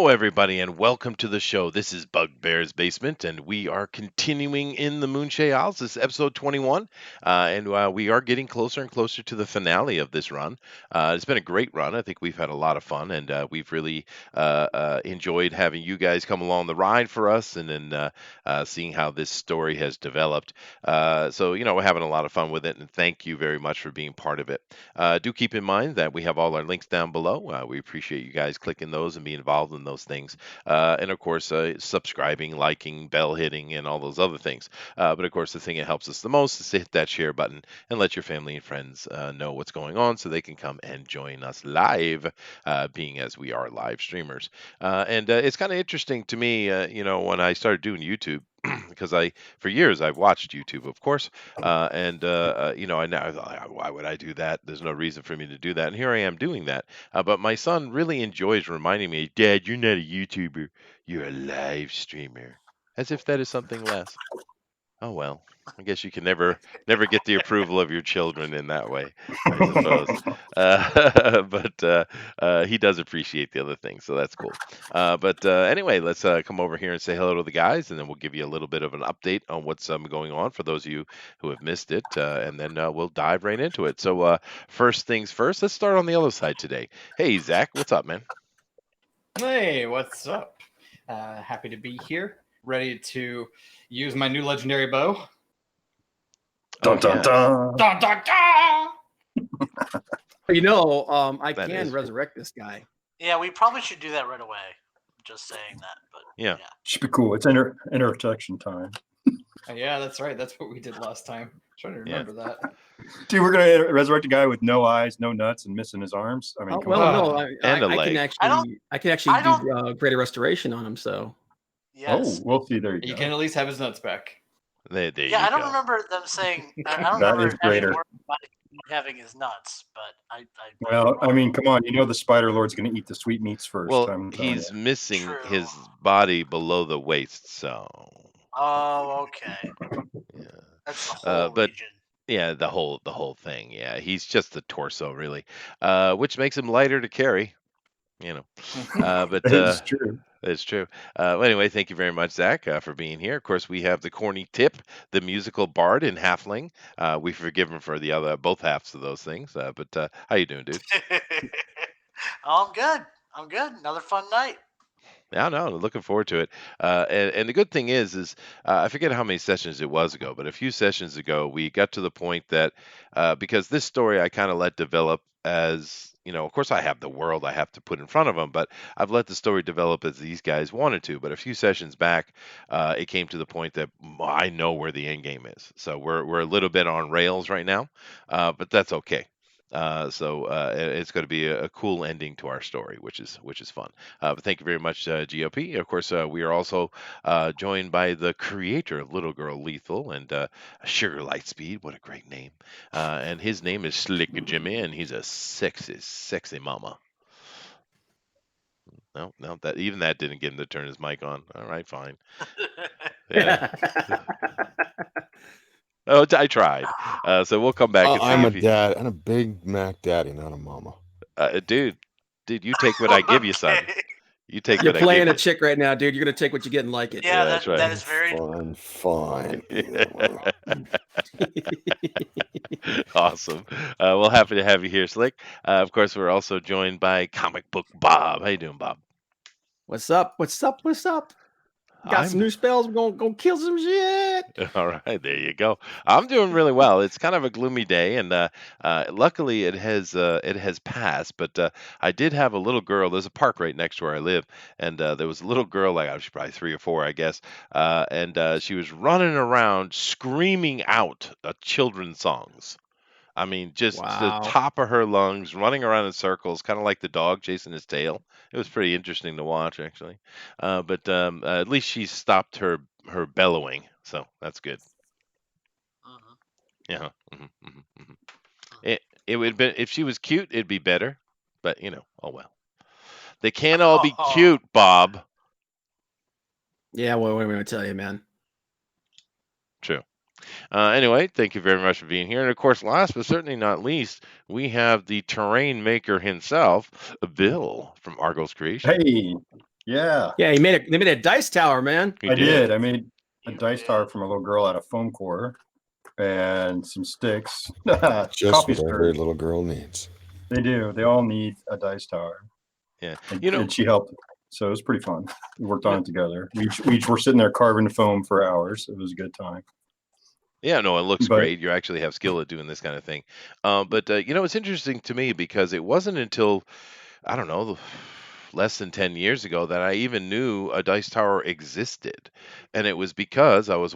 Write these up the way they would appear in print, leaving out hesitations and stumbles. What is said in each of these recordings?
Hello, everybody, and welcome to the show. This is Bugbear's Basement, and we are continuing in the Moonshae Isles. This is episode 21, and we are getting closer and closer to the finale of this run. It's been a great run. I think we've had a lot of fun, and we've really enjoyed having you guys come along the ride for us, and then seeing how this story has developed. We're having a lot of fun with it, and thank you very much for being part of it. Do keep in mind that we have all our links down below. We appreciate you guys clicking those and being involved in those things. And of course, subscribing, liking, bell hitting, and all those other things. But of course, the thing that helps us the most is to hit that share button and let your family and friends know what's going on so they can come and join us live, being as we are live streamers. And It's kind of interesting to me, when I started doing YouTube. Because for years, I've watched YouTube, of course, I now thought, why would I do that? There's no reason for me to do that, and here I am doing that. But my son really enjoys reminding me, Dad, you're not a YouTuber, you're a live streamer, as if that is something less. Oh well, I guess you can never get the approval of your children in that way, I suppose. But he does appreciate the other things, so that's cool. Anyway, let's come over here and say hello to the guys, and then we'll give you a little bit of an update on what's going on for those of you who have missed it, and then we'll dive right into it. So first things first, let's start on the other side today. Hey Zach, what's up, man? Hey, what's up? Happy to be here, ready to use my new legendary bow. Dun, dun, dun. Dun, dun, dun! I That can is- resurrect this guy. Yeah, we probably should do that right away. Just saying that, but Yeah. Should be cool. It's interjection time. Yeah, that's right. That's what we did last time. I'm trying to remember that. Dude, we're gonna resurrect a guy with no eyes, no nuts, and missing his arms. I mean, come on. on. And a I leg. can actually I do greater restoration on him. So yes. Oh, we'll see. There you You go. can at least have his nuts back. There Yeah, you I don't go. remember them saying. I don't That remember is greater. any word about having his nuts, but I Well, I mean, come on. You know the Spider Lord's gonna eat the sweetmeats first. Well, I'm telling he's you. missing True. his body below the waist, so Oh, okay. yeah. That's the whole but- region. Yeah, the whole thing. Yeah, he's just the torso, really, which makes him lighter to carry. But It's true. it's true. Anyway, thank you very much, Zach, for being here. Of course, we have the corny tip, the musical bard in halfling. We forgive him for both halves of those things. How you doing, dude? Oh, I'm good. Another fun night. Yeah, no, looking forward to it. And the good thing is I forget how many sessions it was ago, but a few sessions ago, we got to the point that because this story I kind of let develop as, of course I have the world I have to put in front of them, but I've let the story develop as these guys wanted to. But a few sessions back, it came to the point that I know where the end game is. So we're a little bit on rails right now, but that's okay. It's going to be a cool ending to our story, which is fun. But thank you very much, GOP. Of course, we are also joined by the creator of Little Girl Lethal and Sugar Lightspeed. What a great name! And his name is Slick Jimmy, and he's a sexy mama. No, that didn't get him to turn his mic on. All right, fine. Yeah. Oh, I tried. So we'll come back and see I'm a if dad and a Big Mac daddy, not a mama. dude, you take what I give you, son. Okay. You take you're what I playing a give chick right now, dude. You're gonna take what you get and like it. Yeah, that's right. that is very. Fine. you. Awesome. Well, happy to have you here, Slick. Of course, we're also joined by Comic Book Bob. How you doing, Bob? What's up? Got some new spells. We're gonna kill some shit. All right, there you go. I'm doing really well. It's kind of a gloomy day, and luckily it has passed. But I did have a little girl. There's a park right next to where I live, and there was a little girl, like I was probably 3 or 4, I guess, and she was running around screaming out children's songs. I mean, just the Wow. top of her lungs, running around in circles, kind of like the dog chasing his tail. It was pretty interesting to watch, actually. At least she stopped her bellowing, so that's good. Mhm. Yeah. It would be if she was cute, it'd be better. But oh well. They can't all be cute, Bob. Yeah, well, what am I gonna tell you, man? True. Anyway, thank you very much for being here. And of course, last but certainly not least, we have the terrain maker himself, Bill from Argos Creation. Hey, Yeah, Yeah, they made a dice tower, man. You I did. I made a dice tower from a little girl out of foam core and some sticks. Just Coffee what every skirt. little girl needs. They do. They all need a dice tower. Yeah. And she helped. So it was pretty fun. We worked on it together. We each were sitting there carving foam for hours. It was a good time. Yeah, no, it looks But great. You actually have skill at doing this kind of thing. But it's interesting to me because it wasn't until I don't know, less than 10 years ago that I even knew a dice tower existed. And it was because I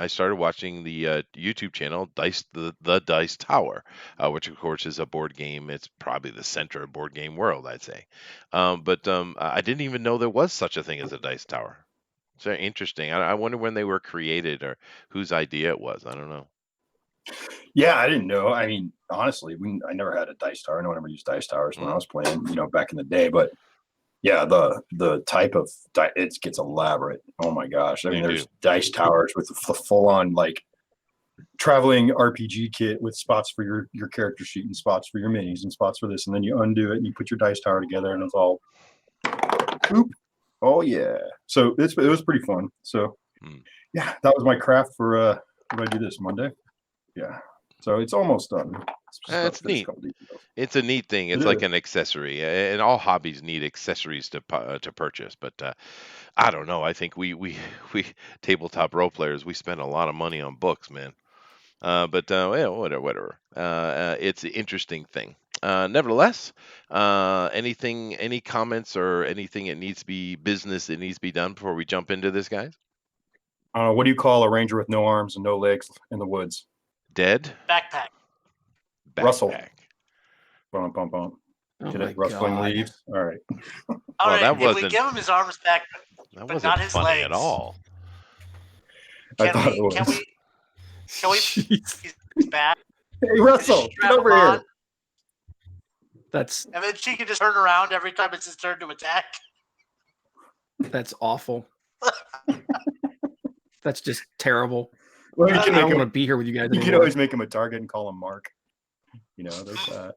started watching the YouTube channel the Dice Tower, which of course is a board game. It's probably the center of board game world, I'd say. But I didn't even know there was such a thing as a dice tower. It's very interesting. I wonder when they were created or whose idea it was. I don't know. yeah, I didn't know. I mean, honestly, I never had a dice tower. No one ever used dice towers when I was playing, back in the day. But yeah, the type of it gets elaborate. Oh my gosh! I mean, They there's do. dice towers with the full on like traveling RPG kit with spots for your character sheet and spots for your minis and spots for this, and then you undo it and you put your dice tower together, and it's all oop. Oh yeah. So it was pretty fun. So yeah, that was my craft for what did I do this Monday? Yeah. So it's almost done. It's Finished neat. a couple days ago. It's a neat thing. It's It like is. an accessory, and all hobbies need accessories to purchase. But I don't know. I think we tabletop role players we spend a lot of money on books, man. But yeah, whatever. It's an interesting thing. Nevertheless, any comments or anything that needs to be business that needs to be done before we jump into this, guys? What do you call a ranger with no arms and no legs in the woods? Dead Backpack. backpack. Russell. Bum, bum, bum. Oh Get my it? Rustling God. leaves. All right. All Well, right, that if we wasn't- give him his arms back, That but wasn't not his funny at legs. all. I Can thought we? it was. Can we? Jeez. He's back. Hey, Russell, Strap get over him here. on, That's and then she can just turn around every time it's his turn to attack. awful. That's just terrible. Well, you I can don't make want to him. be here with you guys You can anymore. always make him a target and call him Mark. There's that.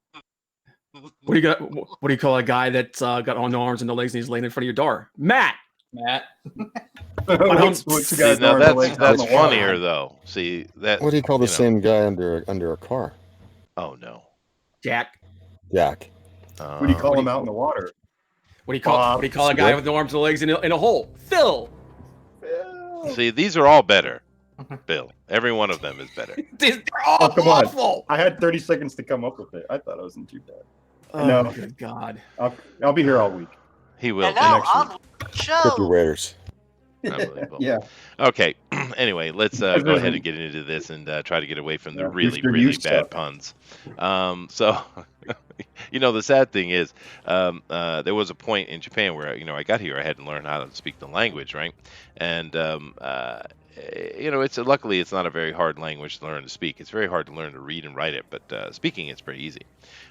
What do you call a guy that's got no arms and no legs and he's laying in front of your door? Matt. Matt. what's the See, guy's now arms and legs that's out in the water? funnier though. See that? What do you call the you know. same guy under a car? Oh no. Jack. Jack. What do you call What do him you- out in the water? What do you call a guy with no arms and legs in a hole? Phil. See, these are all better, Bill. Every one of them is better. They're all Oh, come on. awful. I had 30 seconds to come up with it. I thought it wasn't too bad. Oh, No. good God. I'll be here all week. He will. And be. now next on the Tip show. your waiters. Unbelievable. Yeah. Okay. Anyway, let's go ahead and get into this and try to get away from the Yeah, really, you're really used to bad it. puns. So, the sad thing is, there was a point in Japan where I got here, I had to learn how to speak the language, right? And luckily it's not a very hard language to learn to speak. It's very hard to learn to read and write it, but speaking it's pretty easy.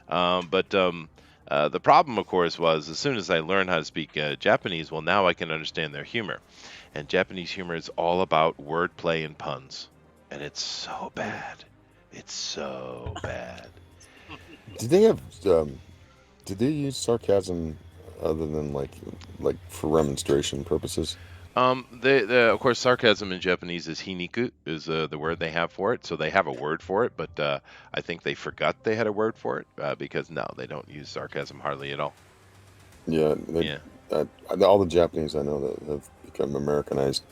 The problem, of course, was as soon as I learned how to speak Japanese, well, now I can understand their humor. And Japanese humor is all about wordplay and puns. And it's so bad. It's so bad. Did they have? Did they use sarcasm other than like for remonstration purposes? Of course, sarcasm in Japanese is hiniku, is the word they have for it. So they have a word for it, but I think they forgot they had a word for it because no, they don't use sarcasm hardly at all. Yeah. All the Japanese I know that have become Americanized,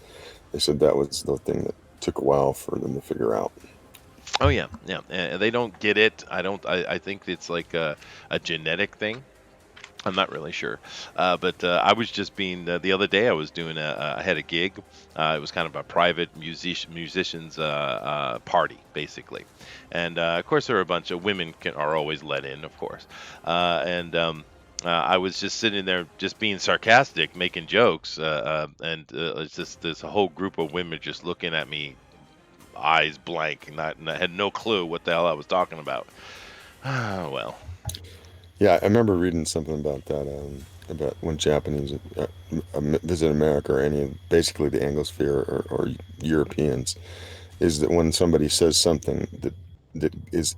they said that was the thing that took a while for them to figure out. Oh yeah, yeah. And they don't get it. I think it's like a genetic thing. I'm not really sure, but I was just being the other day. I was doing I had a gig. It was kind of a private musicians party, basically, and of course there were a bunch of women are always let in, of course, and I was just sitting there, just being sarcastic, making jokes, and it's just this whole group of women just looking at me, eyes blank, and I had no clue what the hell I was talking about. Well. Yeah, I remember reading something about that, about when Japanese visit America or any, basically the Anglosphere or Europeans, is that when somebody says something that is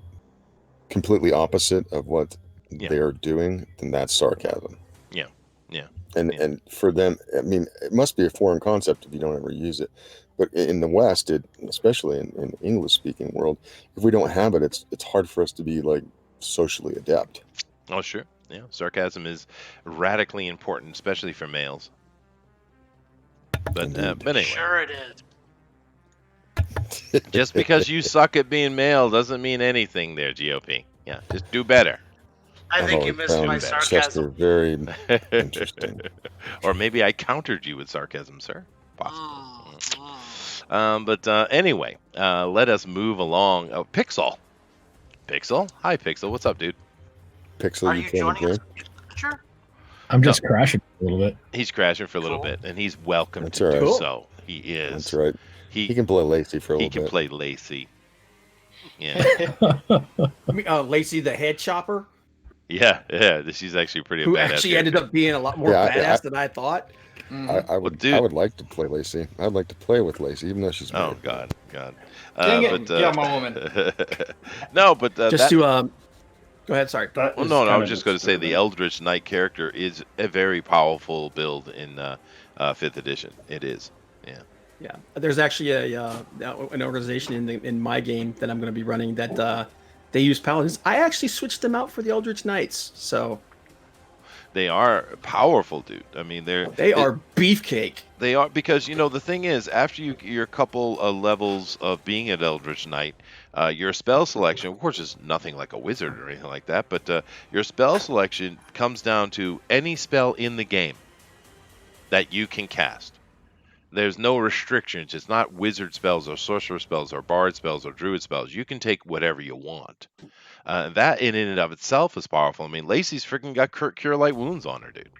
completely opposite of what they are doing, then that's sarcasm. Yeah, Yeah. And for them, I mean, it must be a foreign concept if you don't ever use it. But in the West, especially in English speaking world, if we don't have it, it's hard for us to be like socially adept. Oh, sure. Yeah, sarcasm is radically important, especially for males. But anyway, Sure it is. just because you suck at being male doesn't mean anything there, GOP. Yeah, just do better. I think you always missed found my Chester sarcasm. very interesting. Or maybe I countered you with sarcasm, sir. Possible. But anyway, let us move along. Oh, Pixel. Hi, Pixel. What's up, dude? Pixel, Are you you playing joining us? game? Sure. I'm just crashing a little bit. He's crashing for a little Cool. bit, and he's welcome That's to all do right. so. He is. That's right. He He can play Lacey for a he little can bit. play Lacey. Yeah, I mean, Lacey the head chopper, yeah. She's actually pretty who badass actually character. ended up being a lot more Yeah, badass than I thought. I would dude. I would like to play Lacey. I'd like to play with Lacey, even though she's Oh married. God. Dang it, But get out my woman. no, but Just that, to go ahead. Sorry. That well, is no, I kinda was just going to say the disturbing. Eldritch Knight character is a very powerful build in 5th edition. It is. Yeah. Yeah, there's actually an organization in my game that I'm going to be running that they use paladins. I actually switched them out for the Eldritch Knights, so They are powerful, dude. I mean, they are beefcake. They are, because the thing is, after your couple of levels of being an Eldritch Knight, your spell selection, of course, is nothing like a wizard or anything like that, but your spell selection comes down to any spell in the game that you can cast. There's no restrictions. It's not wizard spells or sorcerer spells or bard spells or druid spells. You can take whatever you want. That in and of itself is powerful. I mean, Lacey's freaking got cure light wounds on her, dude.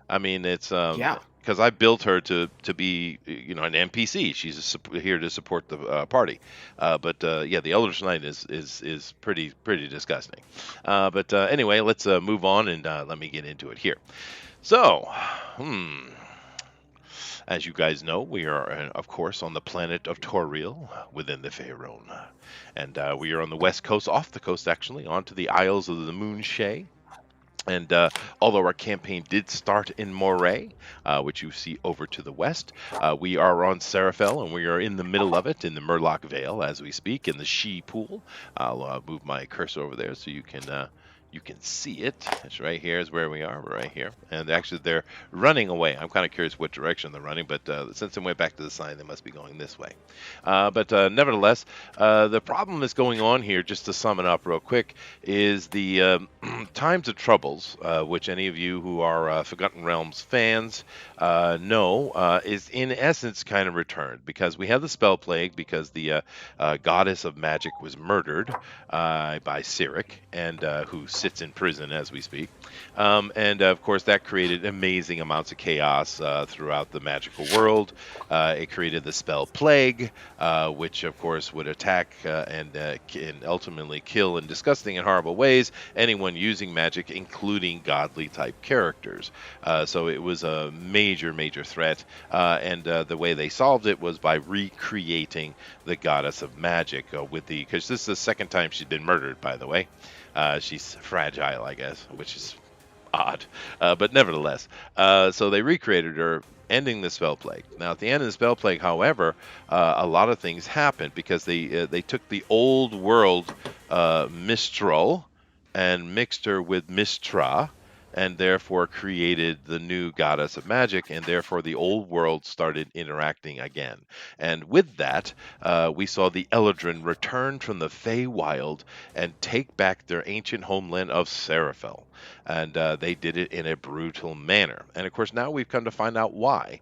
I mean, it's Yeah. because I built her to be an NPC. She's here to support the party. But yeah, the Eldritch Knight is pretty disgusting. But anyway, let's move on and let me get into it here. So, as you guys know, we are, of course, on the planet of Tyrell within the Faerun. And we are on the west coast, off the coast actually, onto the Isles of the Moonshae. And although our campaign did start in Moray, which you see over to the west, we are on Sarafell, and we are in the middle of it, in the Murloc Vale as we speak, in the She Pool. I'll move my cursor over there so you can see it. It's right here is where we are. We're right here. And actually, they're running away. I'm kind of curious what direction they're running, but since they went back to the sign, they must be going this way. But nevertheless, the problem that's going on here, just to sum it up real quick, is the Times of Troubles, which any of you who are Forgotten Realms fans know, is in essence kind of returned, because we have the Spell Plague, because the goddess of magic was murdered by Cyric, and who sits in prison as we speak. And of course, that created amazing amounts of chaos throughout the magical world. It created the Spell Plague, which of course would attack and ultimately kill in disgusting and horrible ways anyone using magic, including godly type characters. So it was a major threat, and the way they solved it was by recreating the goddess of magic because this is the second time she's been murdered, by the way. She's fragile, I guess, which is odd, but nevertheless. So they recreated her, ending the Spell Plague. Now, at the end of the Spell Plague, however, a lot of things happened, because they took the old world Mistral and mixed her with Mistra, and therefore created the new goddess of magic, and therefore the old world started interacting again. And with that, we saw the Ellardin return from the Feywild and take back their ancient homeland of Sarafell. And they did it in a brutal manner. And of course, now we've come to find out why,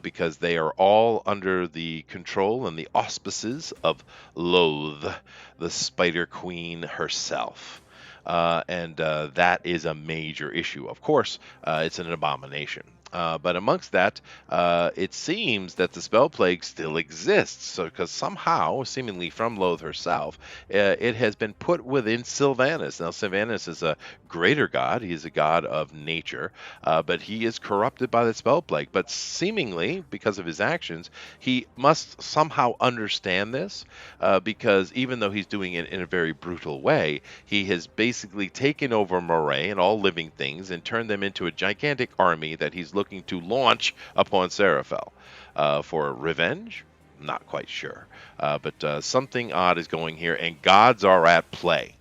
because they are all under the control and the auspices of Loath, the Spider Queen herself. And that is a major issue. Of course, it's an abomination. But amongst that, it seems that the spell plague still exists. So, because somehow, seemingly from Loth herself, it has been put within Sylvanas. Now, Sylvanas is a greater god. He is a god of nature, but he is corrupted by the spell plague. But seemingly, because of his actions, he must somehow understand this, because even though he's doing it in a very brutal way, he has basically taken over Moray and all living things and turned them into a gigantic army that he's looking to launch upon Sarafell. For revenge? Not quite sure. But something odd is going here, and gods are at play.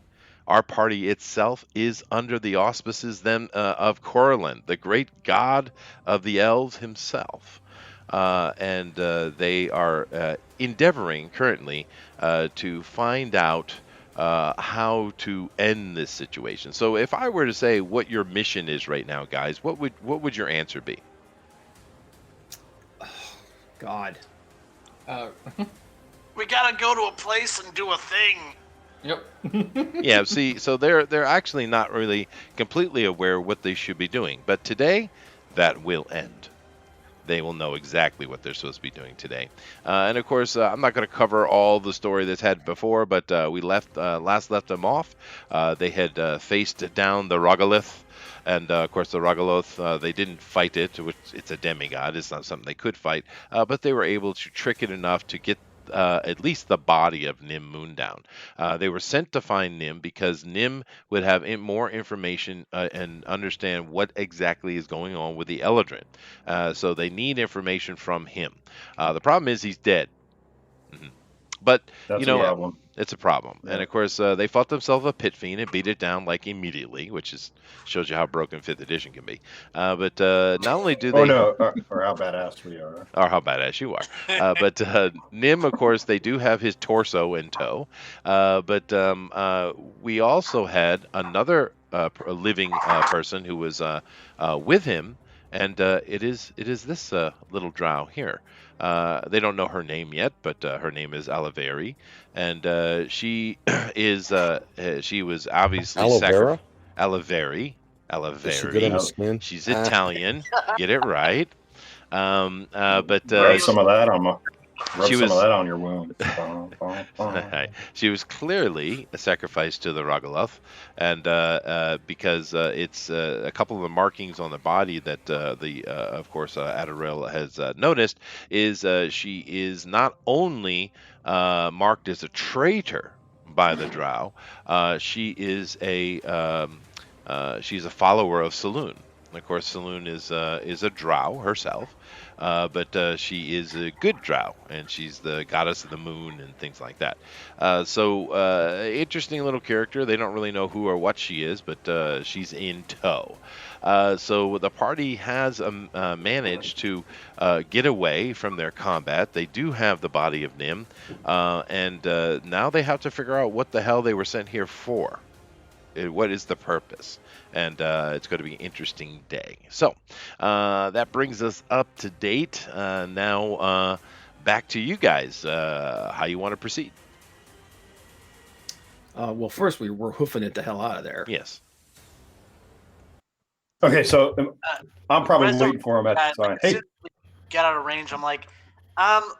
Our party itself is under the auspices then of Corlin, the great god of the elves himself. And they are endeavoring currently to find out how to end this situation. So, if I were to say what your mission is right now, guys, what would your answer be? God. We gotta go to a place and do a thing. Yep. Yeah, see, so they're actually not really completely aware what they should be doing. But today, that will end. They will know exactly what they're supposed to be doing today. And of course, I'm not going to cover all the story that's had before, but we left them off. They had faced down the Rogalolth. And of course, the Rogalolth, they didn't fight it, which it's a demigod. It's not something they could fight, but they were able to trick it enough to get at least the body of Nim Moondown. They were sent to find Nim because Nim would have more information and understand what exactly is going on with the Ellardin. So they need information from him. The problem is he's dead. Mhm. But, That's you a know, problem. it's a problem. Yeah. And of course, they fought themselves a pit fiend and beat it down like immediately, which shows you how broken 5th edition can be. But not only do Oh they. no, or how badass we are. Or how badass you are. But Nim, of course, they do have his torso in tow. But we also had another living person who was with him, and it is this little drow here. They don't know her name yet, but her name is Owlbear, and she she was obviously Aloe vera? Owlbear. Is she good on the Aloe- skin? She's Italian. Get it right. But Rub some of that on she was- your wound. she was clearly a sacrifice to the Rogalolth, and because it's a couple of the markings on the body that of course Tyrell has noticed is she is not only marked as a traitor by the Drow, she is she's a follower of Saloon. Of course, Saloon is a drow herself, but she is a good drow, and she's the goddess of the moon and things like that. So interesting little character. They don't really know who or what she is, but she's in tow. So the party has managed to get away from their combat. They do have the body of Nim, and now they have to figure out what the hell they were sent here for. What is the purpose? And it's going to be an interesting day. So that brings us up to date. Now back to you guys. How you want to proceed? Well, first we're hoofing it the hell out of there. Yes. Okay, so I'm probably Rezo, waiting for him at the sign. as Hey, soon as we get out of range, I'm like,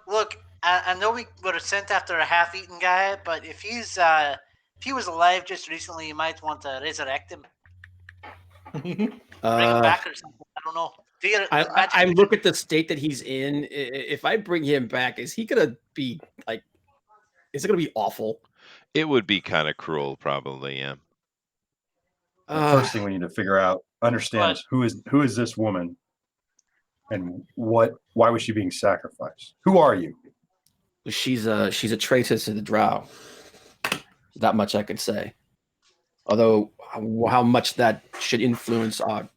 look, I know we would have sent after a half-eaten guy, but if he was alive just recently, you might want to resurrect him, bring him back or something. I don't know. I look at the state that he's in. If I bring him back, is he gonna be like? Is it gonna be awful? It would be kind of cruel, probably. Yeah. the first thing we need to figure out, understand is who is this woman, and why was she being sacrificed? Who are you? She's a traitor to the Drow. That much I could say. Although how much that should influence our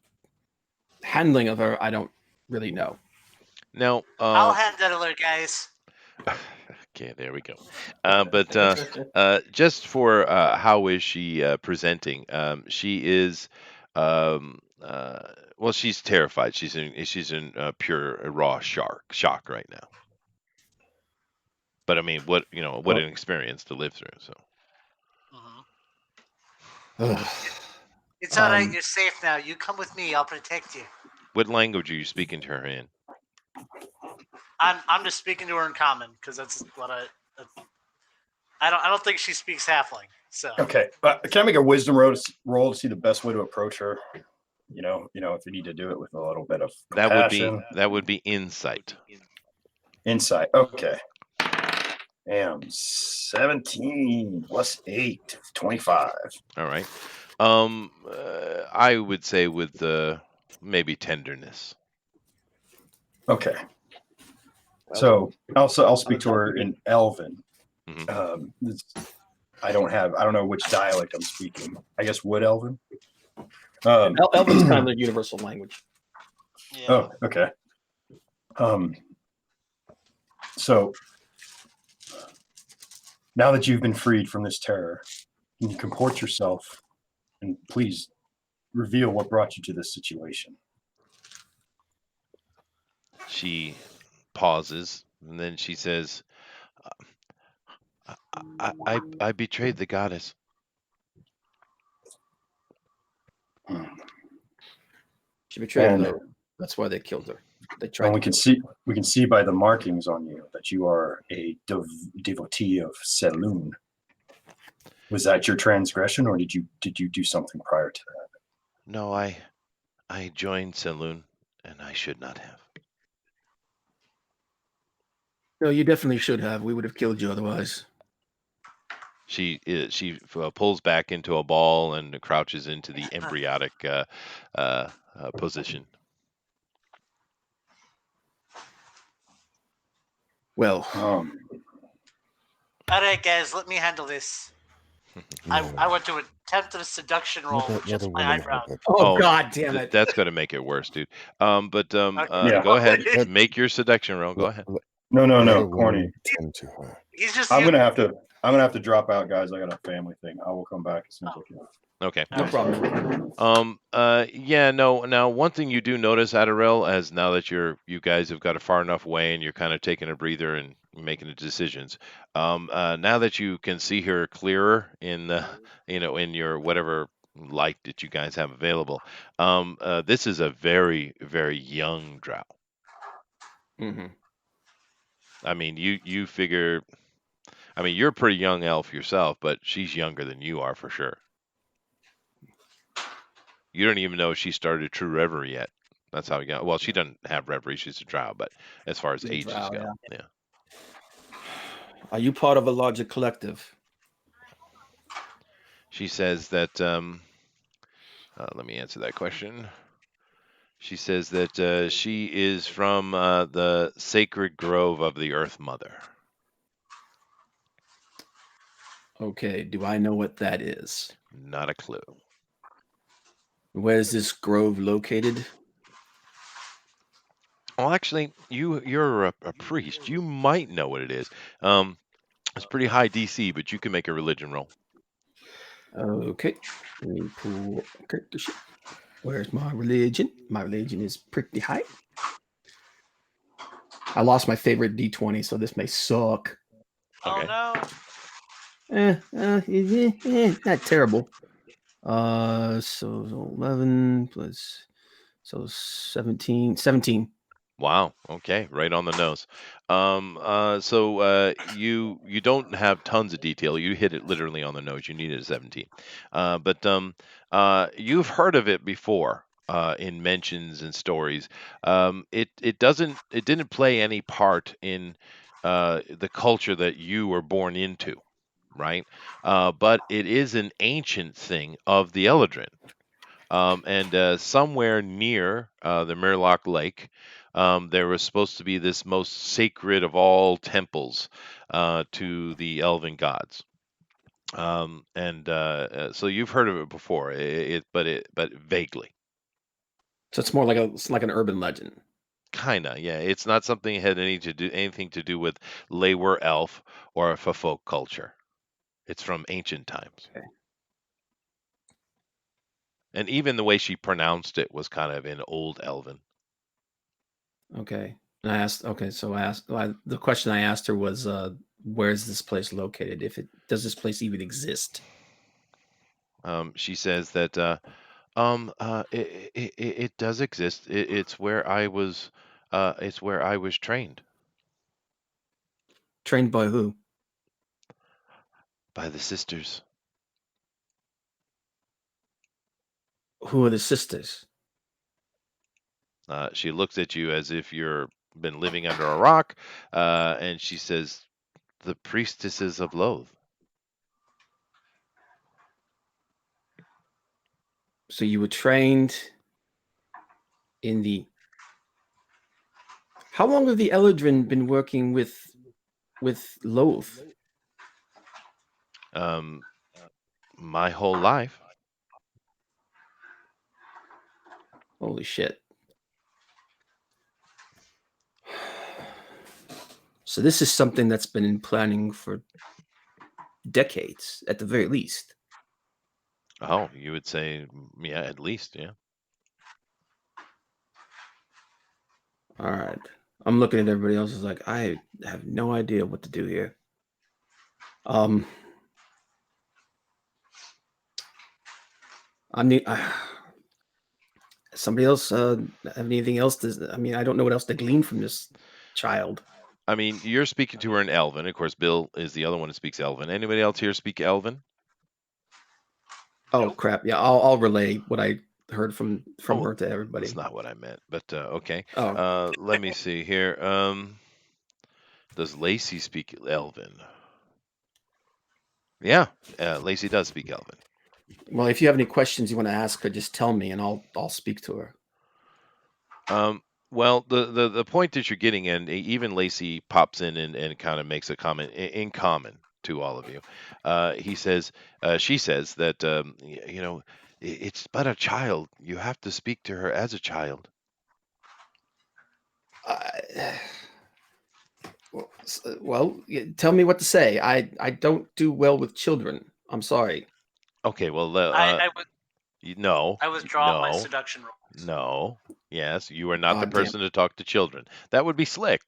handling of her, I don't really know. Now, I'll handle her, guys. okay, there we go. But just for how is she presenting? She is, well, she's terrified. She's in pure raw shock right now. But I mean, what an experience to live through. So It's all right. You're safe now. You come with me. I'll protect you. What language are you speaking to her in? I'm just speaking to her in common because that's what I don't think she speaks halfling. So Okay, can I make a wisdom roll to see the best way to approach her? You know, if you need to do it with a little bit of compassion. That would be insight. Insight. Okay. Damn, 17 plus 8, 25. All right. I would say with maybe tenderness. Okay. So I'll speak to her in Elven. Mhm. I don't know which dialect I'm speaking. I guess Wood Elven. Elven's kind of the universal language. yeah. Oh, okay. So now that you've been freed from this terror, can you comport yourself and please reveal what brought you to this situation? She pauses and then she says, I betrayed the goddess. She betrayed And- her. That's why they killed her. They And tried. we can see by the markings on you that you are a devotee of Selûne. Was that your transgression, or did you do something prior to that? No, I joined Selûne, and I should not have. No, you definitely should have. We would have killed you otherwise. She pulls back into a ball and crouches into the embryonic position. Well, All right, guys, let me handle this. I want to attempt a seduction roll Let with a just my woman eyebrow. have it. oh God damn it! That's going to make it worse, dude. Yeah. Go ahead, make your seduction roll. Go ahead. No, Let a corny. woman tend to her. He's just. I'm gonna have to drop out, guys. I got a family thing. I will come back as soon as I can. Okay. No problem. Yeah, no. Now, one thing you do notice, Tyrell, as now that you guys have got a far enough away and you're kind of taking a breather and making the decisions. Now that you can see her clearer in in your whatever light that you guys have available, this is a very, very young drow. Mm-hmm. I mean, you figure. I mean, you're a pretty young elf yourself, but she's younger than you are for sure. You don't even know if she started true reverie yet. That's how we got. Well, she doesn't have reverie; she's a drow. But as far as She's a ages drow, go, yeah. Are you part of a larger collective? She says that. Let me answer that question. She says that she is from the sacred grove of the Earth Mother. Okay. Do I know what that is? Not a clue. Where is this grove located? Well, actually, you're a priest. You might know what it is. It's pretty high DC, but you can make a religion roll. Okay. Let me pull character sheet. Where's my religion? My religion is pretty high. I lost my favorite D20, so this may suck. Okay. Oh no! Not terrible. So 11 plus, so 17. Wow. Okay. Right on the nose. So you don't have tons of detail. You hit it literally on the nose. You needed a 17. But you've heard of it before in mentions and stories. It didn't play any part in the culture that you were born into, right? But it is an ancient thing of the Ellardin. And somewhere near the Murloc Lake, there was supposed to be this most sacred of all temples to the elven gods. So you've heard of it before, but vaguely. So it's more like an urban legend. Kinda, yeah. It's not something that had anything to do with Leywer elf or a folk culture. It's from ancient times. Okay. And even the way she pronounced it was kind of in Old Elven. Okay. And I asked. Okay, so the question I asked her was, where is this place located? Does this place even exist? She says that It does exist. It's where I was. It's where I was trained Trained by who? by the sisters. Who are the sisters? She looks at you as if you're been living under a rock, and she says, "The priestesses of Loath." So you were trained in the. How long have the Ellardin been working with Loath? My whole life. Holy shit! So this is something that's been in planning for decades, at the very least. Oh, you would say, yeah, at least, yeah. All right. I'm looking at everybody else. Is like, I have no idea what to do here. I need somebody else. Have anything else? I mean, I don't know what else to glean from this child. I mean, you're speaking to her in Elven. Of course, Bill is the other one that speaks Elven. Anybody else here speak Elven? Oh crap! Yeah, I'll relay what I heard from Oh, her to everybody. That's not what I meant, but okay. Oh, Let me see here. Does Lacey speak Elven? Yeah, Lacey does speak Elven. well, if you have any questions you want to ask her, just tell me, and I'll speak to her. Well, the point that you're getting in, even Lacey pops in and kind of makes a comment in common to all of you. She says that it's but a child. You have to speak to her as a child. Well, tell me what to say. I don't do well with children. I'm sorry. Okay, well, no, I withdraw my no, seduction rolls. no. Yes, you are not the Damn. person to talk to children. That would be slick.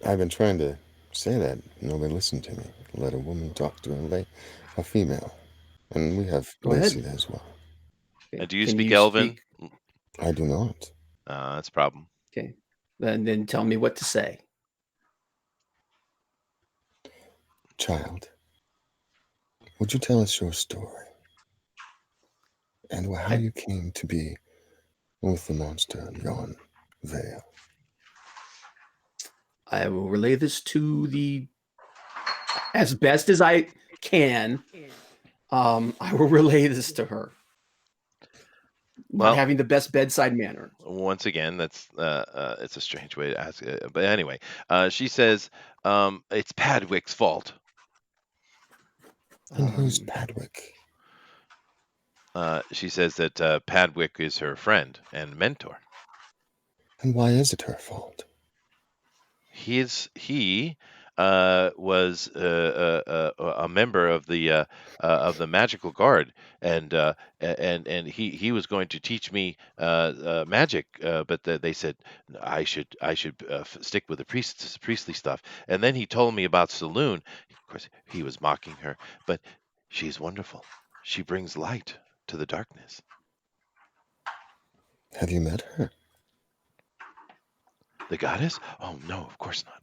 I've been trying to say that. Nobody listened to me. Let a woman talk to a female. And we have Go Lacey ahead. as well. Do you Can speak Elven? I do not. That's a problem. Okay. Then tell me what to say. Child, would you tell us your story? And how you came to be with the monster yon Vale? I will relay this to the as best as I can. I will relay this to her. Not Well, having the best bedside manner. once again, that's it's a strange way to ask it. But anyway, she says it's Padwick's fault. And who's Padwick? She says that Padwick is her friend and mentor. And why is it her fault? He was a member of the magical guard, and he was going to teach me magic, but they said I should stick with the priestly stuff. And then he told me about Saloon. Of course, he was mocking her, but she's wonderful. She brings light to the darkness. Have you met her? The goddess? Oh no, of course not.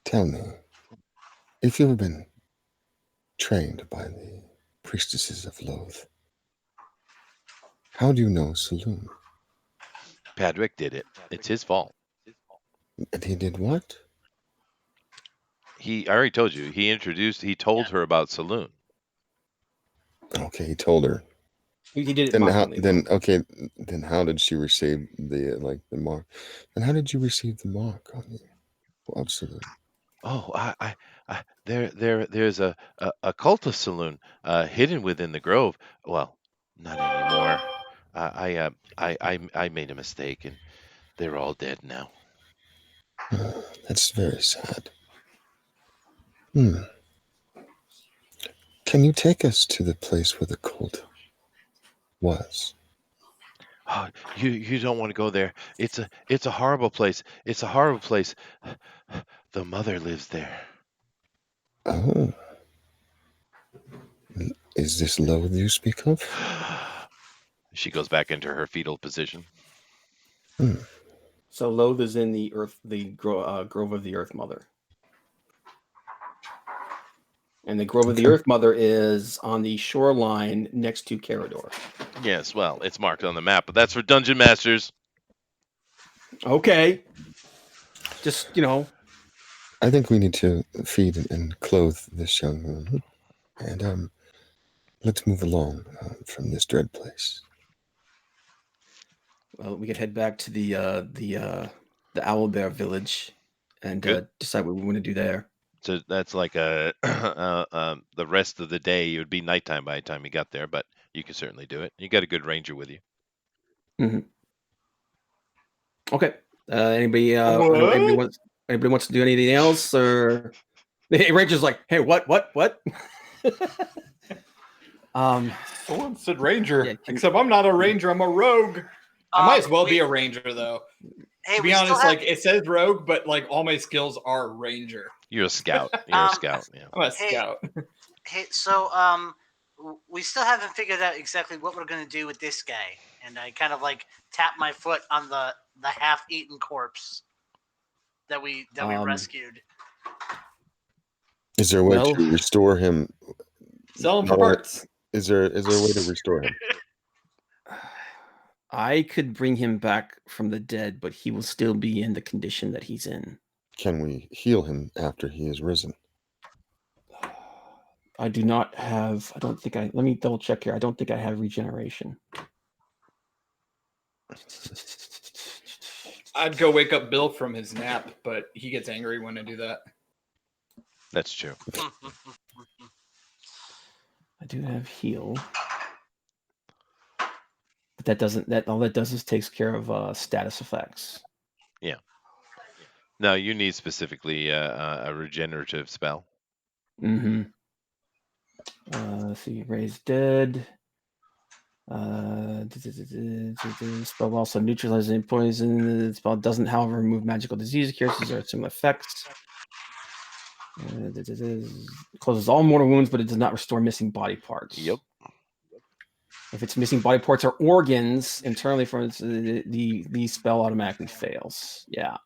Tell me, if you've been trained by the priestesses of Loath, how do you know Saloon? Padwick did it. It's his fault. And he did what? I already told you. He told her about Saloon. Okay, he told her. He did it. Then how did she receive the mark? And how did you receive the mark on you? Well, Saloon. Oh, there's a cultist saloon hidden within the grove. Well, not anymore. I made a mistake, and they're all dead now. That's very sad. Can you take us to the place where the cult was? Oh, you don't want to go there. It's a horrible place. It's a horrible place. The mother lives there. Oh. Is this loathe you speak of? She goes back into her fetal position. So Loath is in the Earth, the Grove of the Earth Mother. And the Grove of the Earth Mother is on the shoreline next to Carador. Yes, well, it's marked on the map, but that's for Dungeon Masters. Okay. Just, I think we need to feed and clothe this young woman. And let's move along from this dread place. Well, we could head back to the Owlbear Village and decide what we want to do there. So that's like the rest of the day. It would be nighttime by the time you got there, but you can certainly do it. You got a good ranger with you. Mm-hmm. Okay. Anybody wants to do anything else, or the ranger's like, hey, what? Someone said ranger, Yeah, except I'm not a ranger. I'm a rogue. I might as well be a ranger, though. Hey, To be honest, like it says rogue, but like all my skills are ranger. You're a scout. You're a scout. Yeah. I'm a scout. Hey, so we still haven't figured out exactly what we're gonna do with this guy, and I kind of like tap my foot on the half-eaten corpse that we rescued. Is there a way to restore him? Sell him for parts. Is there a way to restore him? I could bring him back from the dead, but he will still be in the condition that he's in. Can we heal him after he is risen? I do not have. Let me double check here. I don't think I have regeneration. I'd go wake up Bill from his nap, but he gets angry when I do that. That's true. I do have heal. But that doesn't. All that does is takes care of status effects. Yeah. No, you need specifically a regenerative spell. Mm-hmm. Let's see, raise dead. Spell also neutralizes any poison. The spell doesn't, however, remove magical disease curses or similar effects. Closes all mortal wounds, but it does not restore missing body parts. Yep. If it's missing body parts or organs internally from the spell automatically fails. Yeah.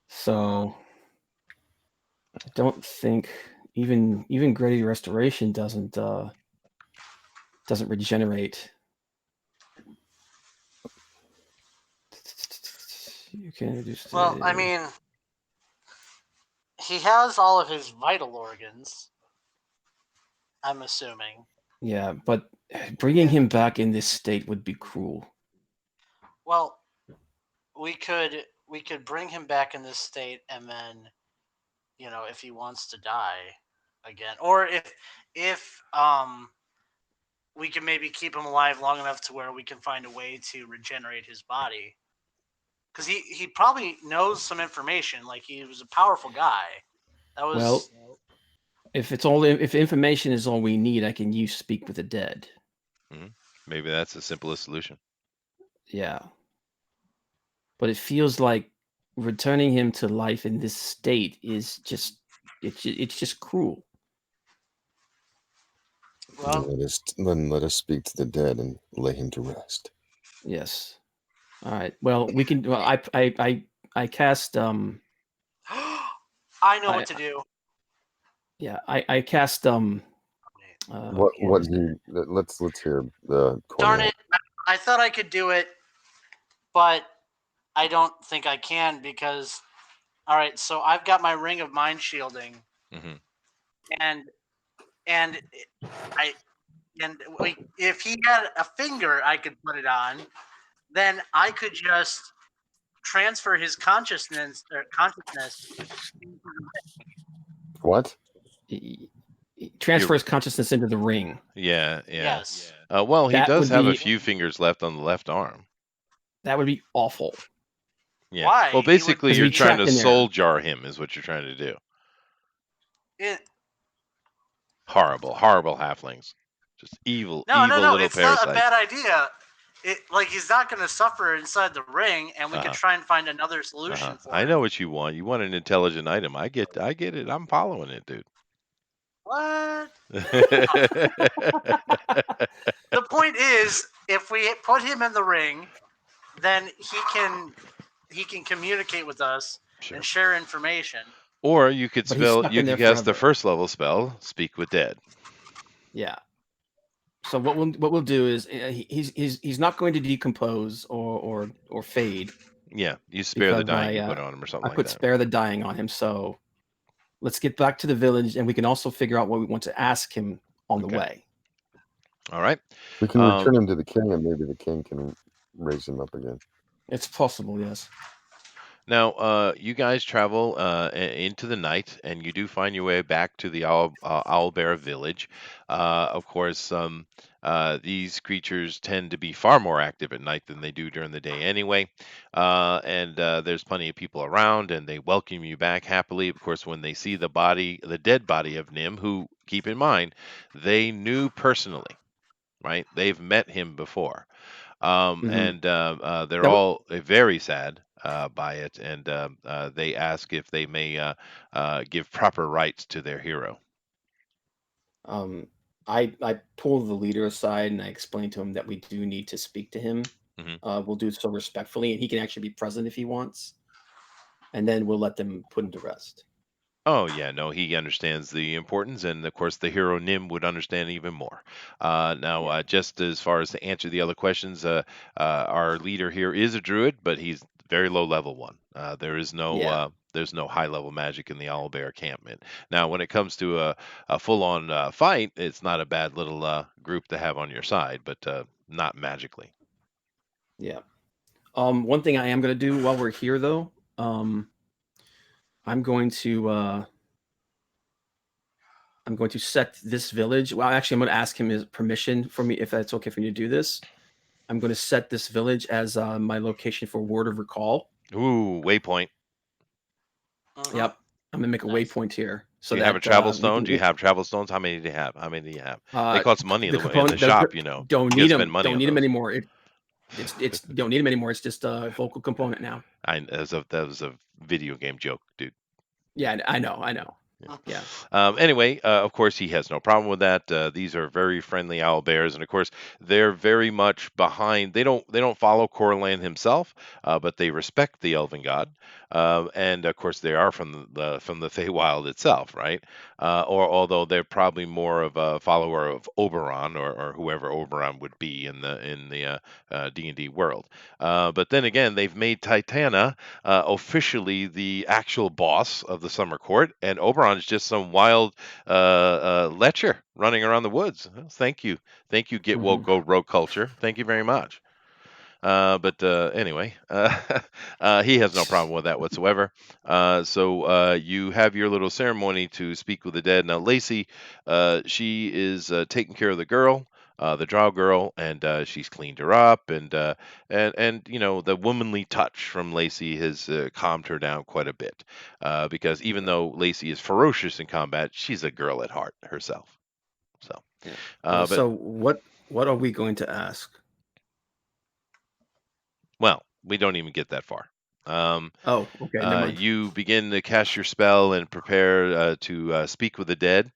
So I don't think even Gritty Restoration doesn't regenerate. You can reduce. Well, I mean, he has all of his vital organs, I'm assuming. Yeah, but bringing him back in this state would be cruel. Well, we could bring him back in this state, and then, if he wants to die again, or if we can maybe keep him alive long enough to where we can find a way to regenerate his body, because he probably knows some information. Like, he was a powerful guy. That was well. If information is all we need, I can use Speak with the Dead. Mm-hmm. Maybe that's the simplest solution. Yeah. But it feels like returning him to life in this state is just it's just cruel. Well, let us speak to the dead and lay him to rest. Yes. All right. Well, we can. Well, I cast. I know what to do. Yeah, I cast. What do you? Let's hear the. Darn it! I thought I could do it, but I don't think I can because. All right, so I've got my ring of mind shielding, and if he had a finger, I could put it on. Then I could just transfer his consciousness. What? He transfers consciousness into the ring. Yeah. Yes. Well, he does have a few fingers left on the left arm. That would be awful. Yeah. Why? Well, basically, you're trying to soul there. jar him, is what you're trying to do. Horrible halflings. Just evil. No. Little It's parasites. not a bad idea. He's not going to suffer inside the ring, and we can try and find another solution for I him. know what you want. You want an intelligent item. I get it. I'm following it, dude. What? The point is, if we put him in the ring, then he can communicate with us Sure. and share information. Or you could But he's spell. stuck You in there could cast the forever. first level spell, Speak with Dead. Yeah. So what we'll do is he's not going to decompose or fade. Yeah, you spare the Because dying you put on him or something I like put that. spare the dying on him. So let's get back to the village, and we can also figure out what we want to ask him on the Okay. way. All right. We can return him to the king, and maybe the king can raise him up again. It's possible, yes. Now, you guys travel into the night, and you do find your way back to the Owlbear Village. Of course, these creatures tend to be far more active at night than they do during the day anyway. And there's plenty of people around, and they welcome you back happily. Of course, when they see the dead body of Nim, who, keep in mind, they knew personally, right? They've met him before. And they're That- all very sad by it, and they ask if they may give proper rights to their hero. I pull the leader aside and I explain to him that we do need to speak to him. Mhm. We'll do so respectfully, and he can actually be present if he wants. And then we'll let them put him to rest. Oh yeah, no, he understands the importance, and of course, the hero Nim would understand even more. Now, just as far as to answer the other questions, our leader here is a druid, but he's very low level one. There's no high level magic in the Owlbear encampment. Now, when it comes to a full on fight, it's not a bad little group to have on your side, but not magically. Yeah. One thing I am going to do while we're here, though, I'm going to set this village. Well, actually, I'm going to ask him his permission for me, if that's okay for me to do this. I'm going to set this village as my location for Word of Recall. Ooh, waypoint. Yep, I'm going to make a Nice. waypoint here. So Do you that, have a travel we stone? can- Do you have travel stones? How many do you have? How many do you have? They Uh, cost money in the the component shop, don't you know. don't You need gotta them. spend money Don't on need them those. anymore. It's don't need them anymore. It's just a vocal component now. That was a video game joke, dude. Yeah, I know. Yeah. Anyway, of course, he has no problem with that. These are very friendly owl bears, and of course, they're very much behind. They don't follow Corlan himself, but they respect the Elven God, and of course, they are from the Feywild itself, right? Or although they're probably more of a follower of Oberon or whoever Oberon would be in the D&D world. But then again, they've made Titania officially the actual boss of the Summer Court, and Oberon is just some wild lecher running around the woods. Well, thank you, Get Woke, Go Rogue Culture. Thank you very much. But anyway, he has no problem with that whatsoever. So you have your little ceremony to speak with the dead. Now, Lacey, she is taking care of the girl. The drow girl, and she's cleaned her up, and you know, the womanly touch from Lacey has calmed her down quite a bit, because even though Lacey is ferocious in combat, she's a girl at heart herself. So, but So what are we going to ask? well, we don't even get that far. Oh, okay. Never mind. You begin to cast your spell and prepare to speak with the dead.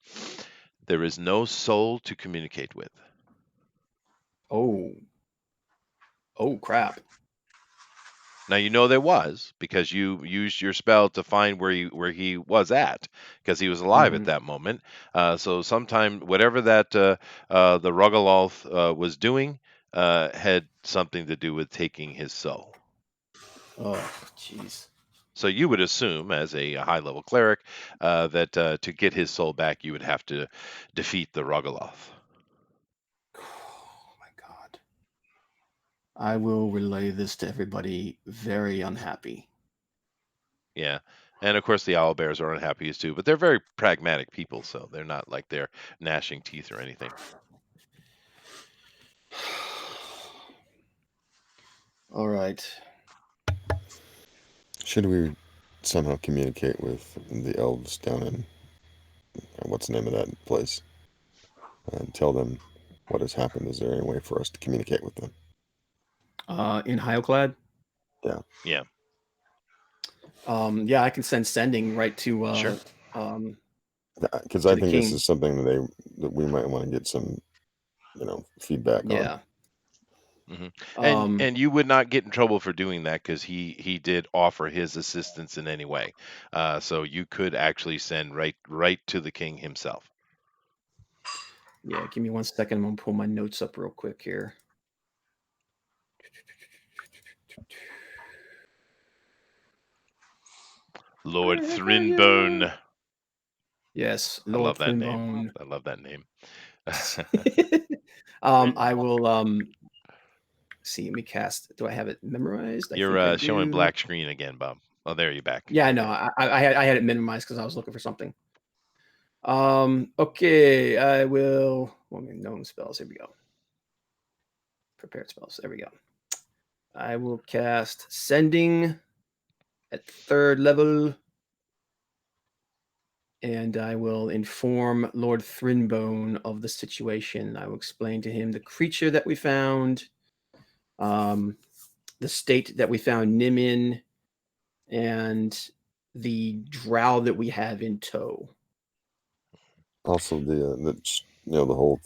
There is no soul to communicate with. Oh, crap. Now you know there was, because you used your spell to find where he was at, because he was alive at that moment. So sometime whatever that the Rogalolth was doing had something to do with taking his soul. Oh, jeez. So you would assume, as a high-level cleric, that to get his soul back, you would have to defeat the Rogalolth. Oh my God. I will relay this to everybody very unhappy. Yeah, and of course the owlbears are unhappy too, but they're very pragmatic people, so they're not like they're gnashing teeth or anything. All right. Should we somehow communicate with the elves down in what's the name of that place and tell them what has happened? Is there any way for us to communicate with them? In Hyoclad? Yeah. Yeah. Yeah, I can send sending right to Sure. Because To I the think this king. is something that we might want to get some, feedback on. Yeah. And you would not get in trouble for doing that because he did offer his assistance in any way. So you could actually send right to the king himself. Yeah, give me 1 second. I'm gonna pull my notes up real quick here. Lord Thrinbone. Yes, I Lord love that name. Thrinbone. I love that name. I will see. Let me cast. Do I have it memorized? I think I You're showing do. black screen again, Bob. Oh, there you're back. Yeah, I know. I had it minimized because I was looking for something. Okay, I will. Known spells. Here we go. Prepared spells. There we go. I will cast Sending at 3rd level, and I will inform Lord Thrinbone of the situation. I will explain to him the creature that we found, the state that we found Nim in, and the drow that we have in tow. Also, the whole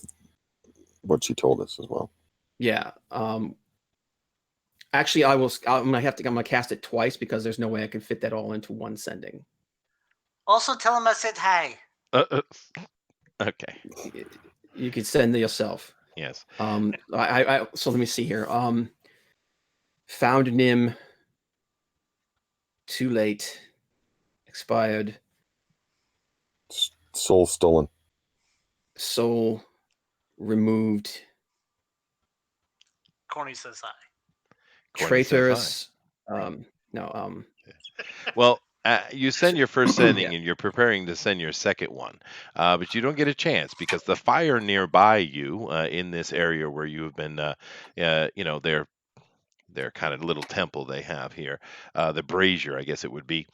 what she told us as well. Yeah. Actually, I'm gonna cast it twice because there's no way I can fit that all into one sending. Also, tell him I said hi. Okay. You could send it yourself. Yes. So let me see here. Found Nim. Too late. Expired. Soul stolen. Soul removed. Corny says hi. Corny says hi. Traitorous. No. Well, you send your first sending and you're preparing to send your second one, but you don't get a chance because the fire nearby you in this area where you have been, their kind of little temple they have here, the brazier, I guess it would be,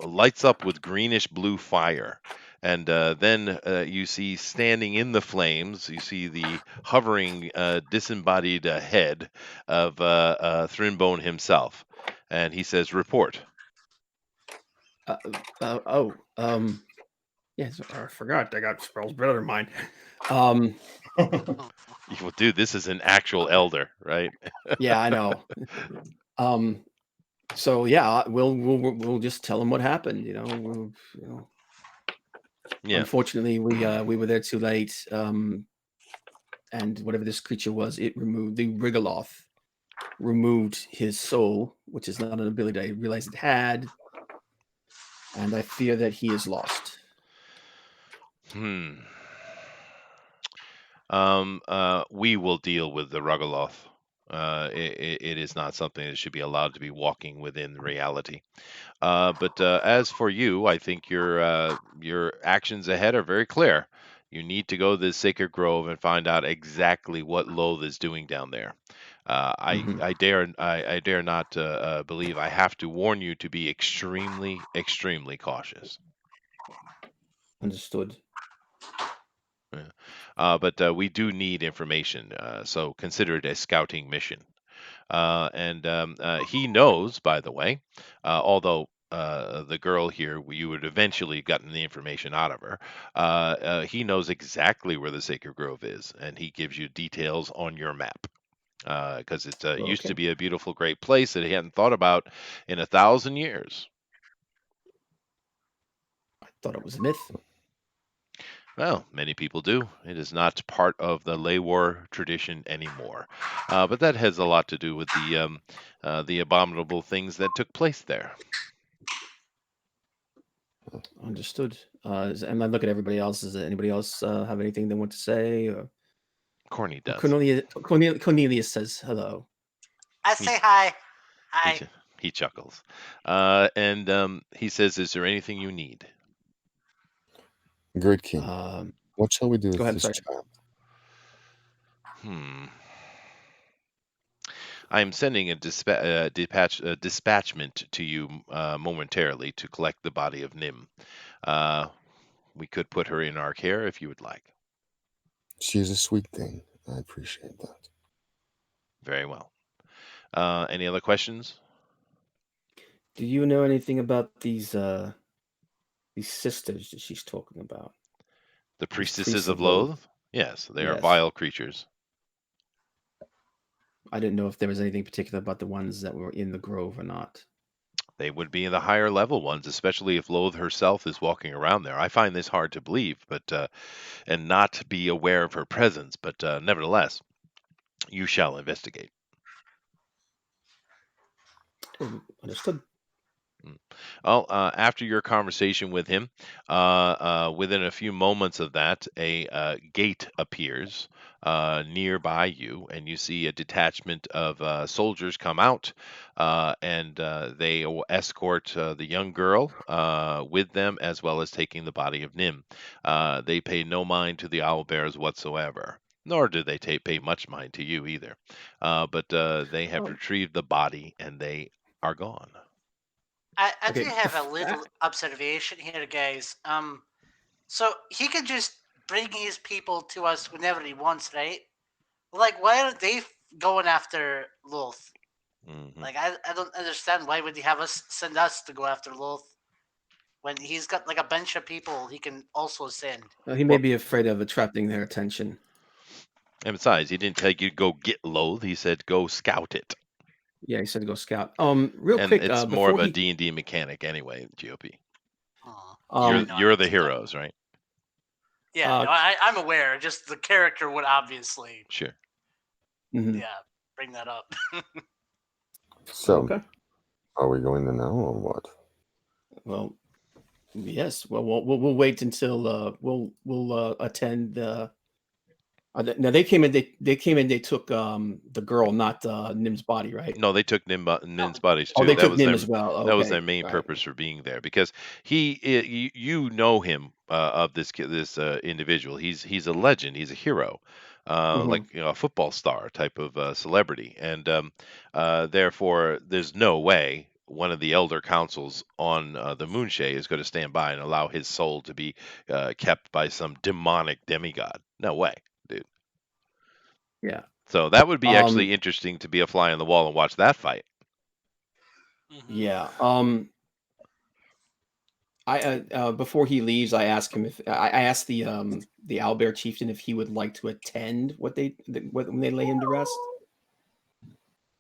lights up with greenish blue fire. And then you see standing in the flames, you see the hovering, disembodied head of Thrinbone himself. And he says, "Report." Yes, I forgot. I got spells better than mine. Well, dude, this is an actual elder, right? Yeah, I know. So yeah, we'll just tell him what happened. Yeah. Unfortunately, we were there too late. And whatever this creature was, it removed the Rogalolth, removed his soul, which is not an ability I realized it had, and I fear that he is lost. We will deal with the Rogalolth. It is not something that should be allowed to be walking within reality. But as for you, I think your actions ahead are very clear. You need to go to the Sacred Grove and find out exactly what Loth is doing down there. I dare not believe I have to warn you to be extremely, extremely cautious. Understood. But we do need information, so consider it a scouting mission. And he knows, by the way, although the girl here, you would eventually gotten the information out of her. He knows exactly where the Sacred Grove is, and he gives you details on your map. Because it used to be a beautiful, great place that he hadn't thought about in 1,000 years. I thought it was a myth. Well, many people do. It is not part of the Leywar tradition anymore. But that has a lot to do with the abominable things that took place there. Understood. And I look at everybody else. Does anybody else have anything they want to say? Or... Corny does. Cornelius says hello. I say hi. Hi. He chuckles. And he says, "Is there anything you need?" Great King. What shall we do with this child? I am sending a dispatchment to you momentarily to collect the body of Nim. We could put her in our care if you would like. She is a sweet thing. I appreciate that. Very well. Any other questions? Do you know anything about these these sisters that she's talking about. The These priestesses of Loath? Yes, they are Yes. vile creatures. I didn't know if there was anything particular about the ones that were in the grove or not. They would be the higher level ones, especially if Loath herself is walking around there. I find this hard to believe, but and not be aware of her presence, but nevertheless, you shall investigate. Understood. Well, after your conversation with him, within a few moments of that, a gate appears nearby you, and you see a detachment of soldiers come out, and they will escort the young girl with them, as well as taking the body of Nim. They pay no mind to the owlbears whatsoever. Nor do they pay much mind to you either. But they have Oh. retrieved the body, and they are gone. I Okay, do have a the little observation here, guys. So he could just bring his people to us whenever he wants, right? Like, why aren't they going after Lolth? Mhm. Like, I don't understand why would he have us send us to go after Lolth when he's got like a bunch of people he can also send. He may be afraid of attracting their attention. And besides, he didn't tell you to go get Loath. He said go scout it. Yeah, he said to go scout. Real And quick, it's more before of a he, D&D mechanic anyway, GOP. Yeah, You're, no, you're the that's- heroes, right? Yeah, no, I'm aware. Just the character would obviously, Sure. mhm. yeah, bring that up. So, Okay. are we going to know or what? Well, yes. Well, we'll wait until we'll attend the. Now they came in. They came in. They took the girl, not Nim's body, right? No, they took Nin's bodies Oh, too. they That took was Nim their as well. that was Okay. their main All right. purpose for being there, because you know him of this individual. He's a legend. He's a hero, Mhm. like a football star type of celebrity, and therefore there's no way one of the elder councils on the Moonshae is going to stand by and allow his soul to be kept by some demonic demigod. No way, dude. Yeah. So that would be Um, actually interesting to be a fly on the wall and watch that fight. Yeah. I before he leaves, I asked him if I asked the Owlbear chieftain if he would like to attend when they lay him to rest.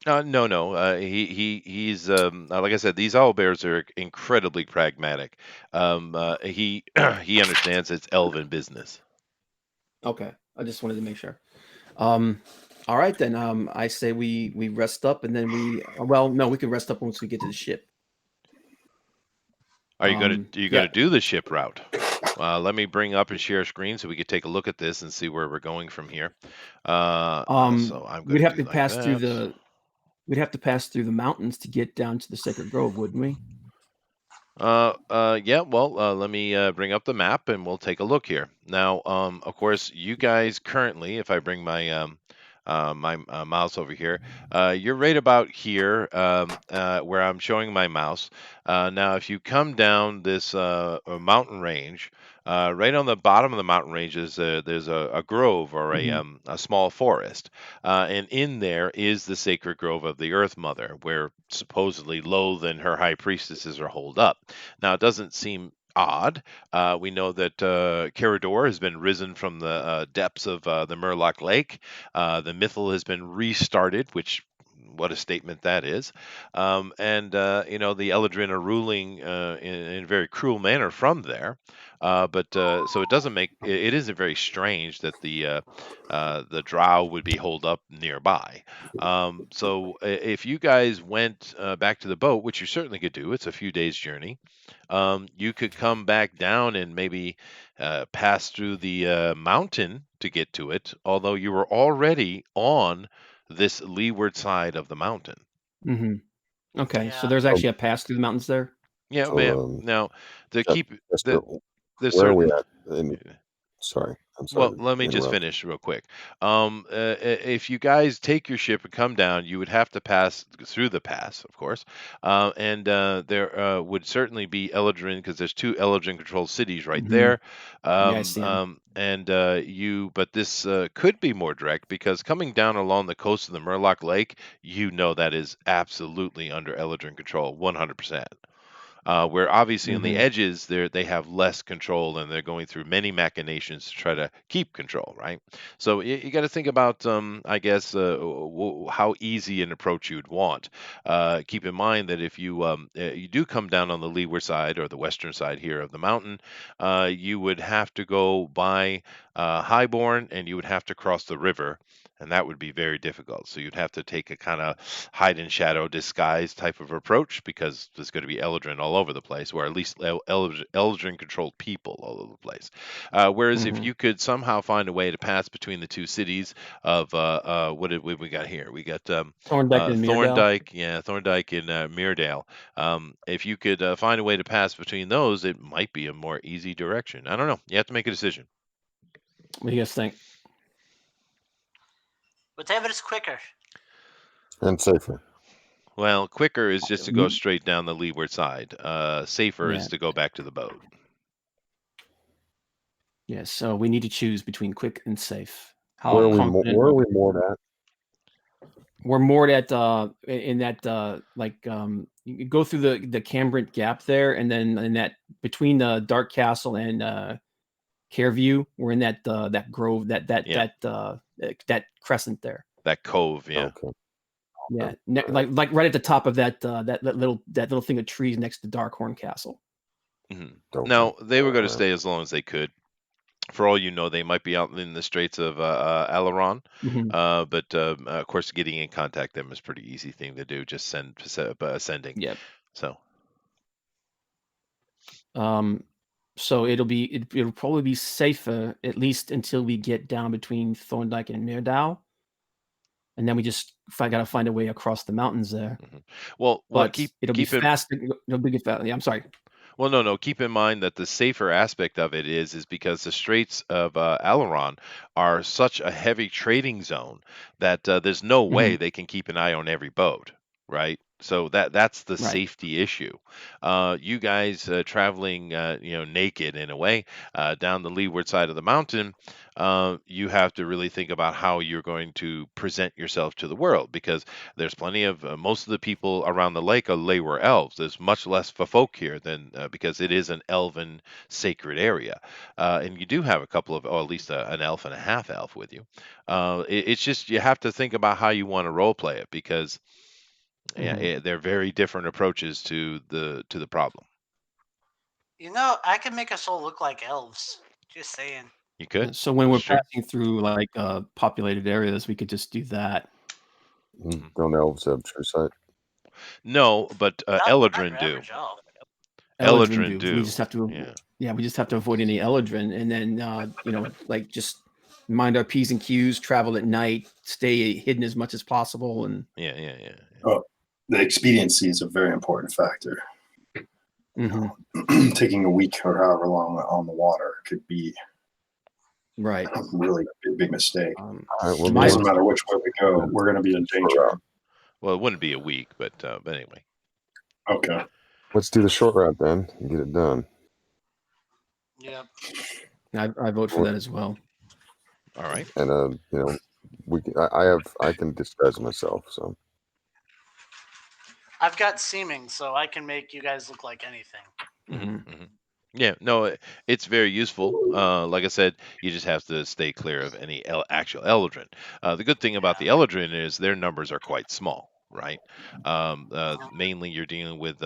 No. He's like I said, these owlbears are incredibly pragmatic. He he understands it's elven business. Okay, I just wanted to make sure. All right then. I say we rest up and then we can rest up once we get to the ship. Are you gonna Yeah. do the ship route? Let me bring up and share screen so we could take a look at this and see where we're going from here. So I'm We'd going have to do to like pass through that. we'd have to pass through the mountains to get down to the Sacred Grove, wouldn't we? Yeah, well, let me bring up the map and we'll take a look here. Now, of course, you guys currently, if I bring my mouse over here, you're right about here, where I'm showing my mouse. Now, if you come down this mountain range, right on the bottom of the mountain range is there's a grove or a small forest, and in there is the sacred grove of the Earth Mother, where supposedly Loth and her high priestesses are holed up. Now, it doesn't seem odd. We know that Carador has been risen from the depths of the Murloc Lake. The Mythal has been restarted, which what a statement that is. And the Ellardin are ruling in a very cruel manner from there. But so it doesn't make it isn't very strange that the drow would be holed up nearby. So if you guys went back to the boat, which you certainly could do, it's a few days journey. You could come back down and maybe pass through the mountain to get to it, although you were already on this leeward side of the mountain. Mm-hmm. Okay, so Yeah. there's actually a pass through the mountains there. Yeah, So, man. Now, to keep Jester, there's where are we certain. at? Sorry, I'm Well, sorry. let me just finish real quick. If you guys take your ship and come down, you would have to pass through the pass, of course, and there would certainly be Ellardin, because there's two Ellardin-controlled cities right there. Yeah, I see 'em. But this could be more direct, because coming down along the coast of the Murloc Lake, that is absolutely under Ellardin control, 100%. Where obviously on the Mhm. edges they have less control and they're going through many machinations to try to keep control, right? So you got to think about, I guess, how easy an approach you'd want. Keep in mind that if you do come down on the leeward side or the western side here of the mountain, you would have to go by Highborn and you would have to cross the river. And that would be very difficult. So you'd have to take a kind of hide in shadow disguise type of approach because there's going to be Ellardin all over the place, or at least Ellardin controlled people all over the place. Whereas if Mhm. you could somehow find a way to pass between the two cities of what did we got here? We got Thorndike and Meerdale. Thorndike and Meerdale. If you could find a way to pass between those, it might be a more easy direction. I don't know. You have to make a decision. What do you guys think? Whatever is quicker. And safer. Well, quicker is just to go straight down the leeward side. Safer Yeah. is to go back to the boat. Yeah, so we need to choose between quick and safe. Where are we moored at? We're moored at in that you go through the Cambrant Gap there, and then in that between the Dark Castle and Careview, we're in that grove, that crescent there. That cove, yeah. Okay. Yeah, like right at the top of that little thing of trees next to Darkhorn Castle. Mm-hmm. Now they were going to stay as long as they could. For all you know, they might be out in the Straits of Ellardin. Mm-hmm. But of course, getting in contact them is a pretty easy thing to do. Just sending. Yep. So. So it'll probably be safer at least until we get down between Thorndike and Meerdale, and then we just got to find a way across the mountains there. Mm-hmm. Well, it'll be fast. It'll be fast. Yeah, I'm sorry. Well, no. Keep in mind that the safer aspect of it is because the Straits of Ellardin are such a heavy trading zone that there's no way they can keep an eye on every boat, right? So that's the safety issue. You guys traveling, naked in a way down the leeward side of the mountain, you have to really think about how you're going to present yourself to the world because there's plenty of most of the people around the lake are Leyward elves. There's much less folk here than because it is an elven sacred area, and you do have a couple of, or at least an elf and a half elf with you. It's just you have to think about how you want to role play it because. Yeah, they're very different approaches to the problem. I can make us all look like elves. Just saying. You could. So when we're passing through like populated areas, we could just do that. Don't elves have true sight? No, but Ellardin do. Ellardin do. We just have to. We just have to avoid any Ellardin, and then just mind our P's and Q's. Travel at night. Stay hidden as much as possible, and yeah. Oh, the expediency is a very important factor. Mm-hmm. Taking a week or however long on the water could be a really big mistake. It doesn't matter which way we go, we're going to be in danger. Well, it wouldn't be a week, but anyway. Okay. Let's do the short route then and get it done. Yeah. I vote for that as well. All right. And I can disguise myself, so. I've got seeming, so I can make you guys look like anything. Mm-hmm. Yeah, no, it's very useful. Like I said, you just have to stay clear of any actual Ellardin. The good thing about the Ellardin is their numbers are quite small, right? Mainly you're dealing with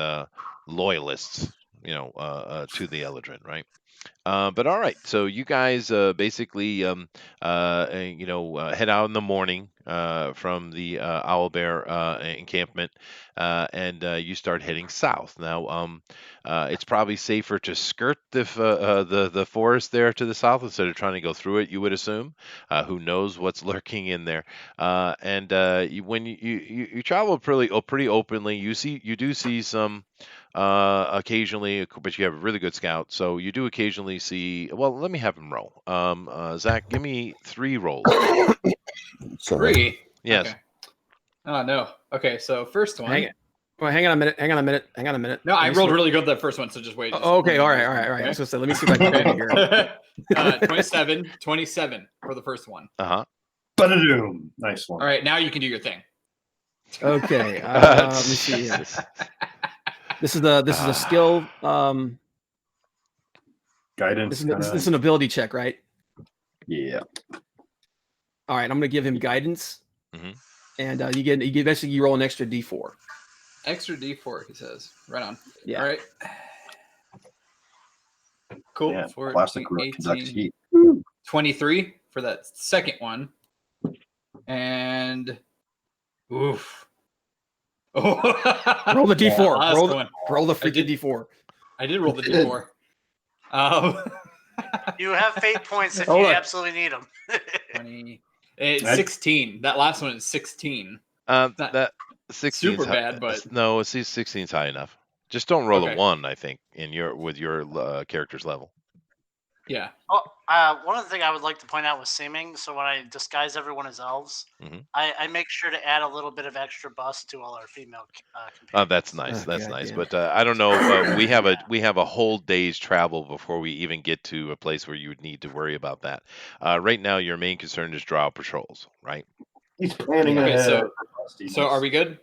loyalists, to the Ellardin, right? But all right, so you guys basically, head out in the morning from the Owlbear encampment, and you start heading south. Now, it's probably safer to skirt the forest there to the south instead of trying to go through it. You would assume. Who knows what's lurking in there? When you travel pretty openly, you do see some. Occasionally, but you have a really good scout, so you do occasionally see. Well, let me have him roll. Zach, give me 3 rolls. 3? Yes. Okay. Oh no. Okay, so first one. Hang on a minute. No, I rolled really good that first one, so just wait. Okay, all right. I was gonna say, let me see if I can figure. 27 for the first one. Ba-da-doom. Nice one. All right, now you can do your thing. Okay. Let me see here. This is a skill. Guidance. This is an ability check, right? Yeah. All right, I'm gonna give him guidance, Mhm. and you basically roll an extra d4. Extra D4, he says. Right on. Yeah. All right. Cool. Yeah, 14, plastic conducts 18, heat. 23 for that second one. And oof. Oh, Roll the d4. last one. Roll the I did- freaking d4. I did roll the D4. You have fate points if Hold you on. absolutely need them. 20. It's 16. That last one is 16. not That 16 super bad, but no, 16 is high enough. Just don't roll Okay. a 1, I think, with your character's level. yeah. One of the things I would like to point out with seeming, so when I disguise everyone as elves, Mhm. I make sure to add a little bit of extra bust to all our female companions. That's nice. Oh, That's God nice. damn But it. I don't know. We have Yeah. we have a whole day's travel before we even get to a place where you would need to worry about that. Right now, your main concern is drow patrols, right? He's planning Okay, ahead. So are we good?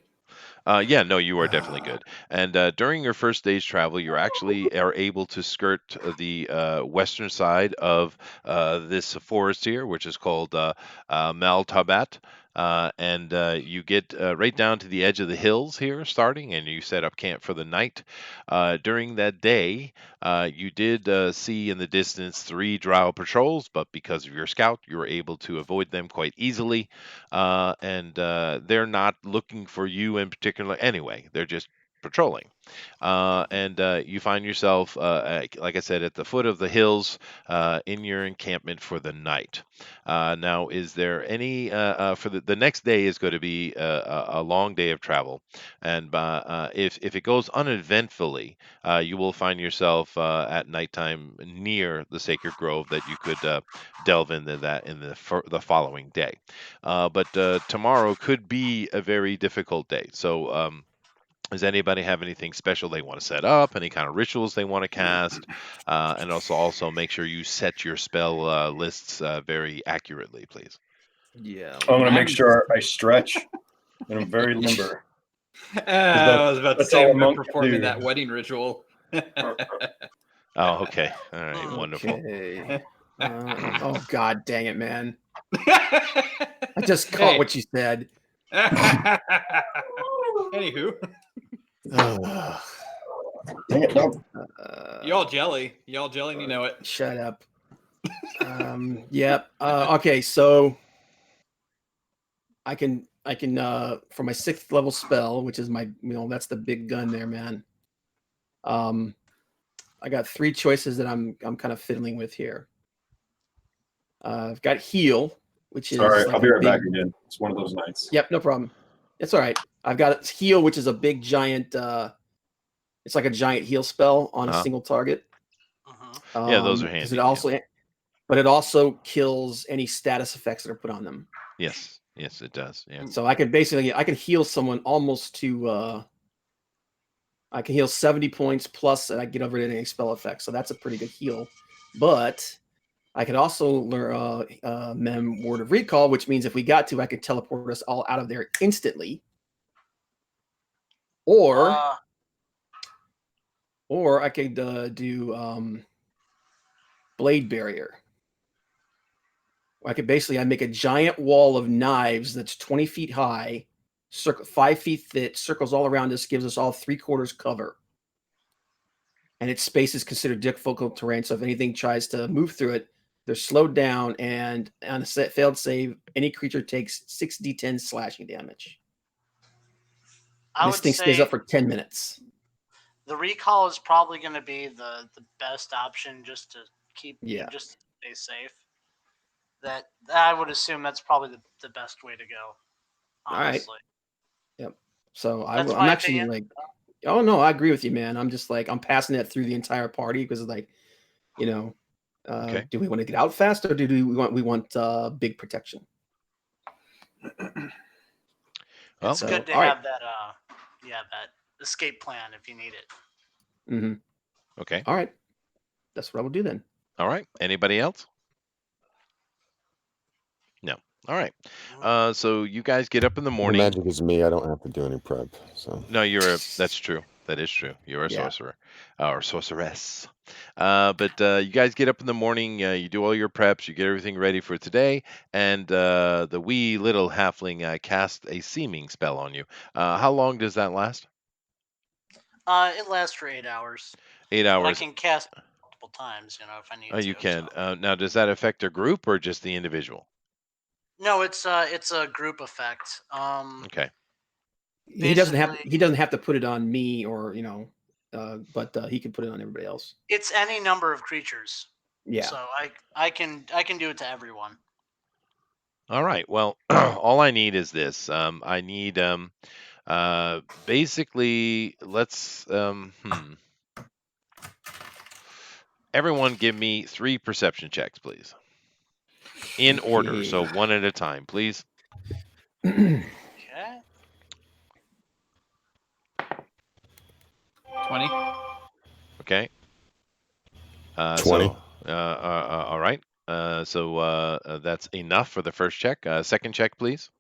Yeah, no, you are definitely good. And during your first day's travel, you actually are able to skirt the western side of this forest here, which is called Maltabat. And you get right down to the edge of the hills here, starting, and you set up camp for the night. During that day, you did see in the distance 3 drow patrols, but because of your scout, you were able to avoid them quite easily. And they're not looking for you in particular anyway. They're just patrolling. And you find yourself, like I said, at the foot of the hills in your encampment for the night. Now, is there any for the next day is going to be a long day of travel, and if it goes uneventfully, you will find yourself at nighttime near the sacred grove that you could delve into that in the following day. But tomorrow could be a very difficult day. So, does anybody have anything special they want to set up? Any kind of rituals they want to cast? And also make sure you set your spell lists very accurately, please. Yeah. I'm going to make sure I stretch and I'm very limber. I was about to that's say all a I'm monk can performing do. that wedding ritual. Oh, okay. All right. Wonderful. Okay. Oh, God dang it, man. I just caught Hey. what you said. Anywho, Ugh. Dang it, no. y'all jelly. Y'all jelly, and you know it. Shut up. Yep. Okay, so I can for my 6th level spell, which is my that's the big gun there, man. I got 3 choices that I'm kind of fiddling with here. I've got heal, which is Sorry, like I'll be a right back big- again. It's one of those nights. Yep, no problem. It's all right. I've got heal, which is a big giant. It's like a giant heal spell on a single target. Mhm. Yeah, those are 'cause handy. It also, but it also kills any status effects that are put on them. Yes, it does. Yeah. So I can heal someone almost to. I can heal 70 points plus, and I get over any spell effects. So that's a pretty good heal. But I could also learn Mem Word of Recall, which means if we got to, I could teleport us all out of there instantly. Or I could do Blade Barrier. I could basically make a giant wall of knives that's 20 feet high, 5 feet thick, circles all around us, gives us all 3/4 cover. And its space is considered difficult terrain, so if anything tries to move through it, they're slowed down, and on a failed save, any creature takes 6d10 slashing damage. This thing stays up for 10 minutes. The recall is probably going to be the best option just to keep just to stay safe. That I would assume that's probably the best way to go. Honestly. All right. Yep. So That's I'm my actually opinion. oh no, I agree with you, man. I'm just I'm passing that through the entire party because Okay. do we want to get out fast or do we want big protection? Well, It's good to all right. have that that escape plan if you need it. Mm-hmm. Okay. All right. That's what I will do then. All right. Anybody else? No. All right. So you guys get up in the The morning. magic is me. I don't have to do any prep. So No, that's true. That is true. You're a Yeah. sorcerer or sorceress. But you guys get up in the morning. You do all your preps. You get everything ready for today. And the wee little halfling casts a seeming spell on you. How long does that last? It lasts for 8 hours. 8 But I hours. can cast multiple times, if I need to. You can. So. Now, does that affect a group or just the individual? No, it's a group effect. Okay. He doesn't Basically- have to put it on me or but he can put it on everybody else. It's any number of creatures. Yeah. So I can do it to everyone. All right. Well, all I need is this. I need basically let's everyone give me 3 perception checks, please. In order, so Okay. one at a time, please. Okay. 20. Okay. 20. So, all right. So that's enough for the first check. Second check, please.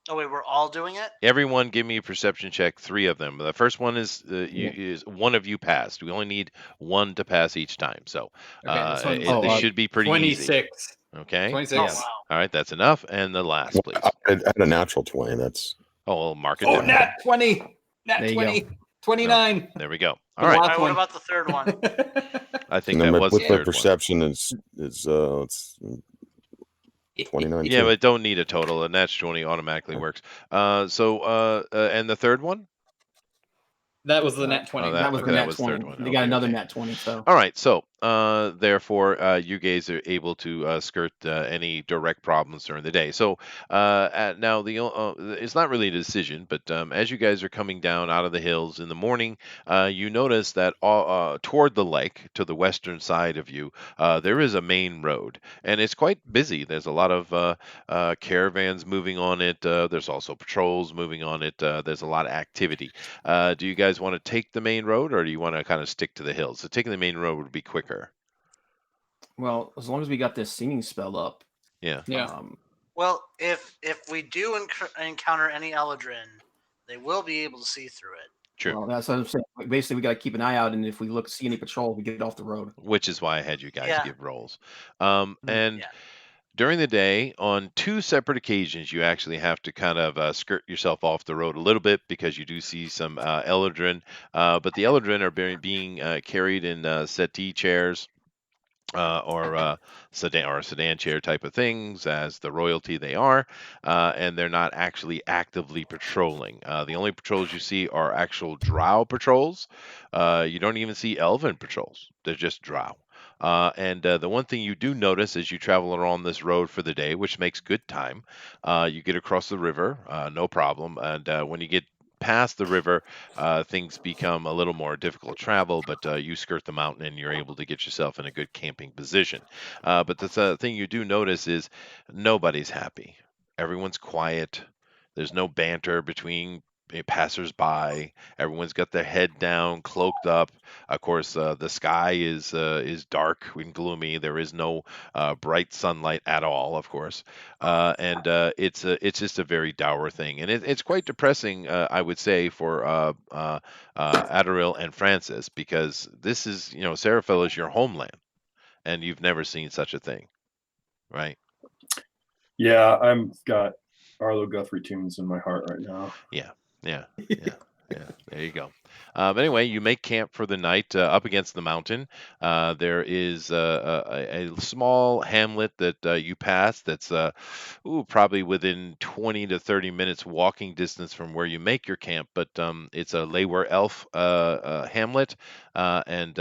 Oh wait, we're all doing it? Everyone, give me a perception check. 3 of them. The first one is is one of you passed. We only need one to pass each time. So Okay, this one's this should be pretty easy. 26. Okay. 26. Oh Yeah. wow. All right, that's enough. And the last, please. I had a natural 20. That's Oh, well, mark it Oh, down. nat 20. Nat There you 20. 29. There we go. The All right. All last right, what one. about the third one? I think and then that was the with my third one. perception is it's 29. Yeah, too. but don't need a total. A nat 20 automatically works. And the third one? That was the nat 20. Oh, That was okay, the that nat was the 20. third one. They got Okay, another okay. nat 20. So All right, so therefore, you guys are able to skirt any direct problems during the day. So now it's not really a decision, but as you guys are coming down out of the hills in the morning, you notice that toward the lake, to the western side of you, there is a main road, and it's quite busy. There's a lot of caravans moving on it. There's also patrols moving on it. There's a lot of activity. Do you guys want to take the main road, or do you want to kind of stick to the hills? So taking the main road would be quicker. well, as long as we got this singing spell up. Yeah. Yeah. Well, if we do encounter any Ellardin, they will be able to see through it. True. Well, that's what I'm saying. Basically, we got to keep an eye out, and if we see any patrol, we get off the road. Which is why I had you guys Yeah. give rolls. And Yeah. during the day, on 2 separate occasions, you actually have to kind of skirt yourself off the road a little bit because you do see some Ellardin. But the Ellardin are being carried in settee chairs. Or sedan chair type of things, as the royalty they are, and they're not actually actively patrolling. The only patrols you see are actual drow patrols. You don't even see elven patrols. They're just drow. And the one thing you do notice as you travel along this road for the day, which makes good time, you get across the river, no problem. And when you get past the river, things become a little more difficult to travel, but you skirt the mountain and you're able to get yourself in a good camping position. But the thing you do notice is nobody's happy. Everyone's quiet. There's no banter between passersby. Everyone's got their head down, cloaked up. Of course, the sky is dark and gloomy. There is no bright sunlight at all, of course, and it's just a very dour thing, and it's quite depressing, I would say, for Adderall and Francis, because this is Sarafell is your homeland, and you've never seen such a thing, right? Yeah, I'm got Arlo Guthrie tunes in my heart right now. Yeah. There you go. But anyway, you make camp for the night up against the mountain. There is a small hamlet that you pass that's probably within 20 to 30 minutes walking distance from where you make your camp. But it's a Layware elf hamlet, and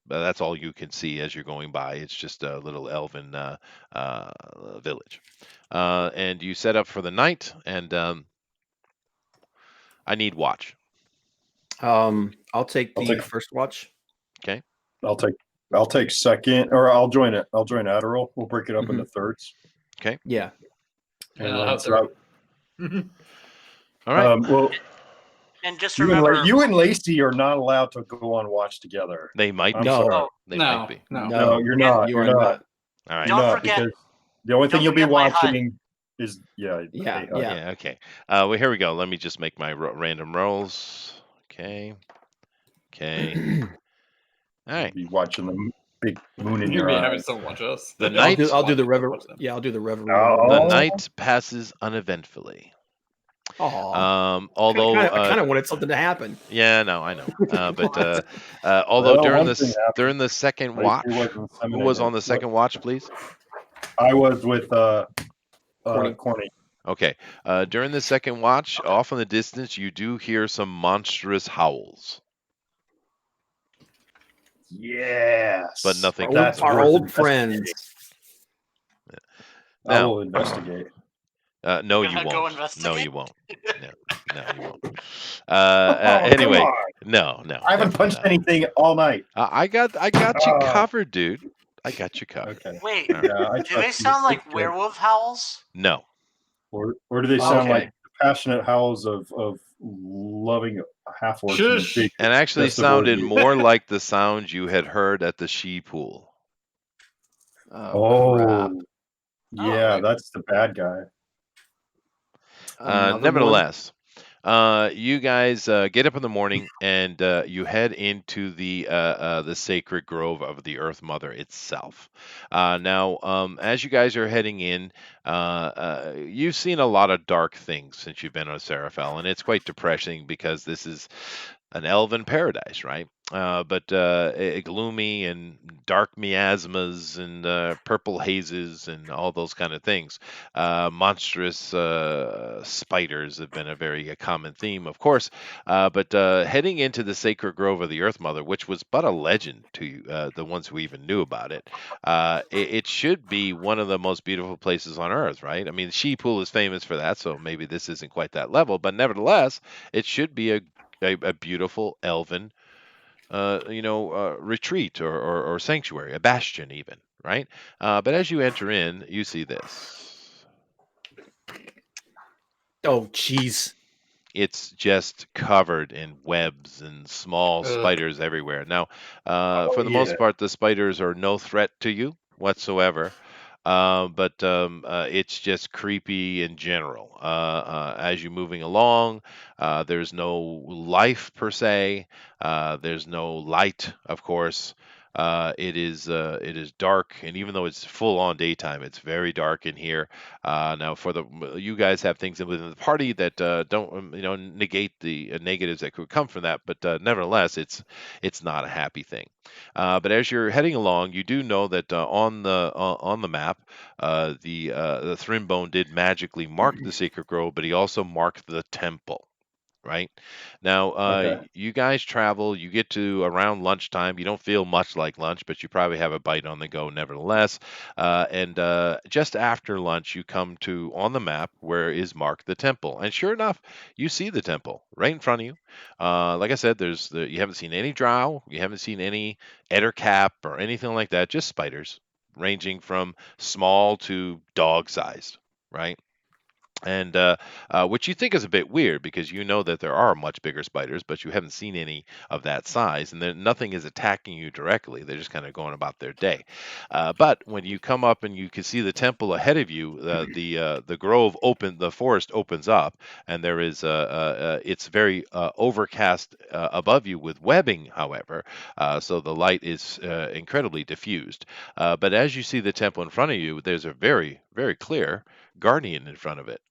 that's all you can see as you're going by. It's just a little elven village. And you set up for the night, and I need watch. I'll take the take- first watch. Okay. I'll take second, or I'll join it. I'll join Adderall. We'll break it up into thirds. Yeah. And I'll that's serve. All right. Well, And just you remember, you and Lacey are not allowed to go on watch together. They might I'm be. No. sorry. They No, might be. no. No, you're not. You You're are not. not. All right. You're Don't not, forget- because the only thing don't you'll be forget my hut. watching Is yeah. Yeah, AI. yeah. Okay. Well, here we go. Let me just make my random rolls. Okay. Okay. All You'll right. be watching the big moon in You'd your be eye. having someone watch us. The I'll do night, I'll do the Watch rever. them. Yeah, I'll do the reverie. the Oh. night passes uneventfully. Aw. Although, I kind of wanted something to happen. yeah, no, I know. But although Well, during one thing happened. during the second Lacey watch, wasn't who was on inseminated. the second watch, please? I was with Corny. Corny. Okay. During the second watch, off in the distance, you do hear some monstrous howls, Yes. but nothing That's comes of Our it. worth old friends. I Now, will investigate. no, You're you gonna go won't. No, investigate? you won't. No, you won't. Oh, come Anyway, on. no, I haven't definitely punched not. anything all night. I got you Oh. covered, dude. I got you covered. Okay. Wait, All right. Yeah, I do they trust you. sound like Okay. werewolf howls? No, Or do they sound Okay. like passionate howls of loving half orcs in the Shush. big and actually festive sounded orgy? more like the sounds you had heard at the she pool. Oh, crap. Yeah, Oh. that's the bad guy. Another one? Nevertheless, you guys get up in the morning and you head into the sacred grove of the Earth Mother itself. Now, as you guys are heading in, you've seen a lot of dark things since you've been on Sarafell, and it's quite depressing because this is an elven paradise, right? But gloomy and dark miasmas and purple hazes and all those kind of things. Monstrous spiders have been a very common theme, of course. But heading into the sacred grove of the Earth Mother, which was but a legend to the ones who even knew about it, it should be one of the most beautiful places on Earth, right? I mean, She Pool is famous for that, so maybe this isn't quite that level, but nevertheless, it should be a beautiful elven retreat or sanctuary, a bastion even, right? But as you enter in, you see this. Oh, jeez. It's just covered in webs and small Ugh. spiders everywhere. Now, Oh, for the yeah. most part, the spiders are no threat to you whatsoever. But it's just creepy in general. As you're moving along, there's no life per se. There's no light, of course. It is dark, and even though it's full on daytime, it's very dark in here. Now, you guys have things within the party that don't negate the negatives that could come from that, but nevertheless, it's not a happy thing. But as you're heading along, you do know that on the map, the Thrimbone did magically mark the sacred grove, but he also marked the temple. Right now, Okay. you guys travel. You get to around lunchtime. You don't feel much like lunch, but you probably have a bite on the go, nevertheless. And just after lunch, you come to on the map where is marked the temple, and sure enough, you see the temple right in front of you. Like I said, you haven't seen any drow, you haven't seen any ettercap or anything like that, just spiders ranging from small to dog sized, right? And which you think is a bit weird because you know that there are much bigger spiders, but you haven't seen any of that size, and then nothing is attacking you directly. They're just kind of going about their day. But when you come up and you can see the temple ahead of you, the grove the forest opens up, and there is it's very overcast above you with webbing, however, so the light is incredibly diffused. But as you see the temple in front of you, there's a very, very clear guardian in front of it.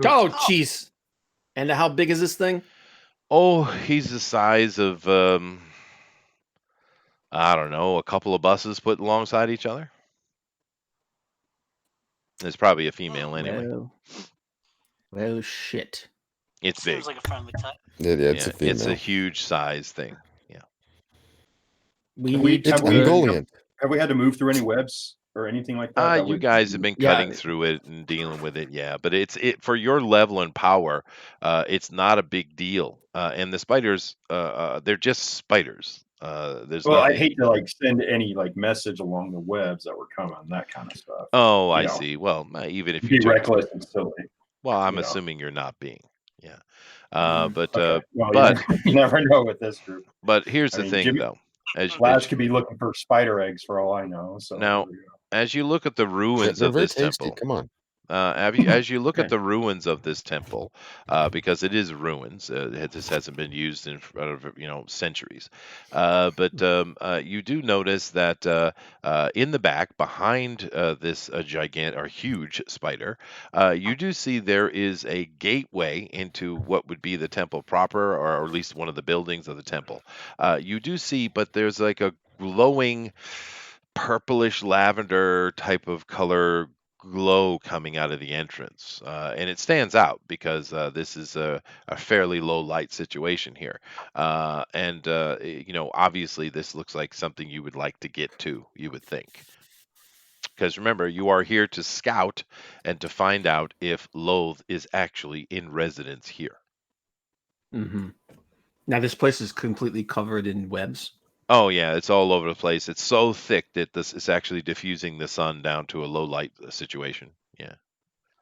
Oh, jeez. And how big is this thing? Oh, he's the size of I don't know, a couple of buses put alongside each other. It's probably a female anyway. Well, shit. It's big. Seems like a friendly type. Yeah, it's a female. It's a huge size thing. Yeah. We Have need we- to. have we- Ungoliant. Have we had to move through any webs or anything like that? That You would- guys have been Yeah. cutting through it and dealing with it, yeah. But it's for your level and power, it's not a big deal. And the spiders, they're just spiders. There's Well, I'd nothing. hate to send any message along the webs that were coming, that kind of stuff. Oh, I you know. see. Well, even if you Be took, reckless and silly. well, I'm you know. assuming you're not being, yeah. But Okay. Well, but you never know with this group. but here's I the mean, thing, Jimmy- though. As Lads could be looking for spider eggs for all I know. So Now, there you go. As you look at the ruins They're of very this tasty. temple, Come on. as you look at Okay. the ruins of this temple, because it is ruins, this hasn't been used in centuries. But you do notice that in the back, behind this gigantic or huge spider, you do see there is a gateway into what would be the temple proper, or at least one of the buildings of the temple. You do see, but there's like a glowing purplish lavender type of color glow coming out of the entrance. And it stands out because this is a fairly low light situation here. Obviously, this looks like something you would like to get to, you would think. Because remember, you are here to scout and to find out if Loath is actually in residence here. Mm-hmm. Now this place is completely covered in webs. Oh yeah, it's all over the place. It's so thick that this is actually diffusing the sun down to a low light situation. Yeah.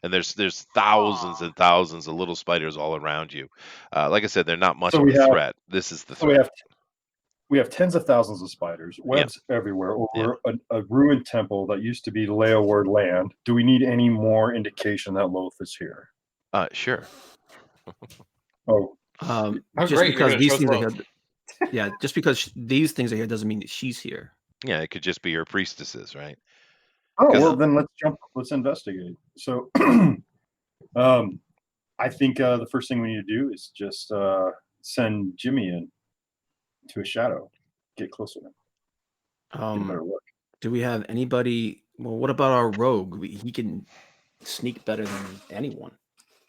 And there's thousands Aw. and thousands of little spiders all around you. Like I said, they're not much So of we a have- threat. This is the So we threat. have tens of thousands of spiders, webs everywhere, over a ruined temple that used to be Leoward land. Do we need any more indication that Loath is here? Sure. Oh, Oh, Just great, you're because gonna these show us things are Loath. here, yeah, just because these things are here doesn't mean that she's here. Yeah, it could just be your priestesses, right? oh 'Cause- well, then let's investigate. So, I think the first thing we need to do is just send Jimmy in to a shadow, get closer, get a better look. Do we have anybody? Well, what about our rogue? He can sneak better than anyone.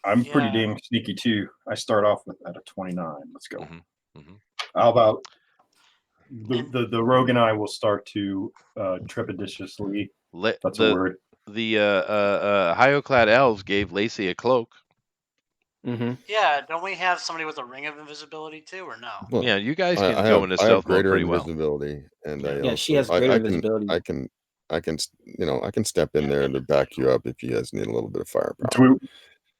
I'm pretty Yeah. damn sneaky too. I start off with at a 29. Let's go. Mhm, mhm. How about And- the rogue and I will start to trepidatiously. That's a word. The Hyoclad elves gave Lacey a cloak. Mm-hmm. Yeah, don't we have somebody with a ring of invisibility too, or no? Well, Yeah, you guys can I go have, into I have stealth mode greater pretty well. invisibility, and I Yeah, also, she has greater I invisibility. I can step in there to back you up if you guys need a little bit of firepower. Do we,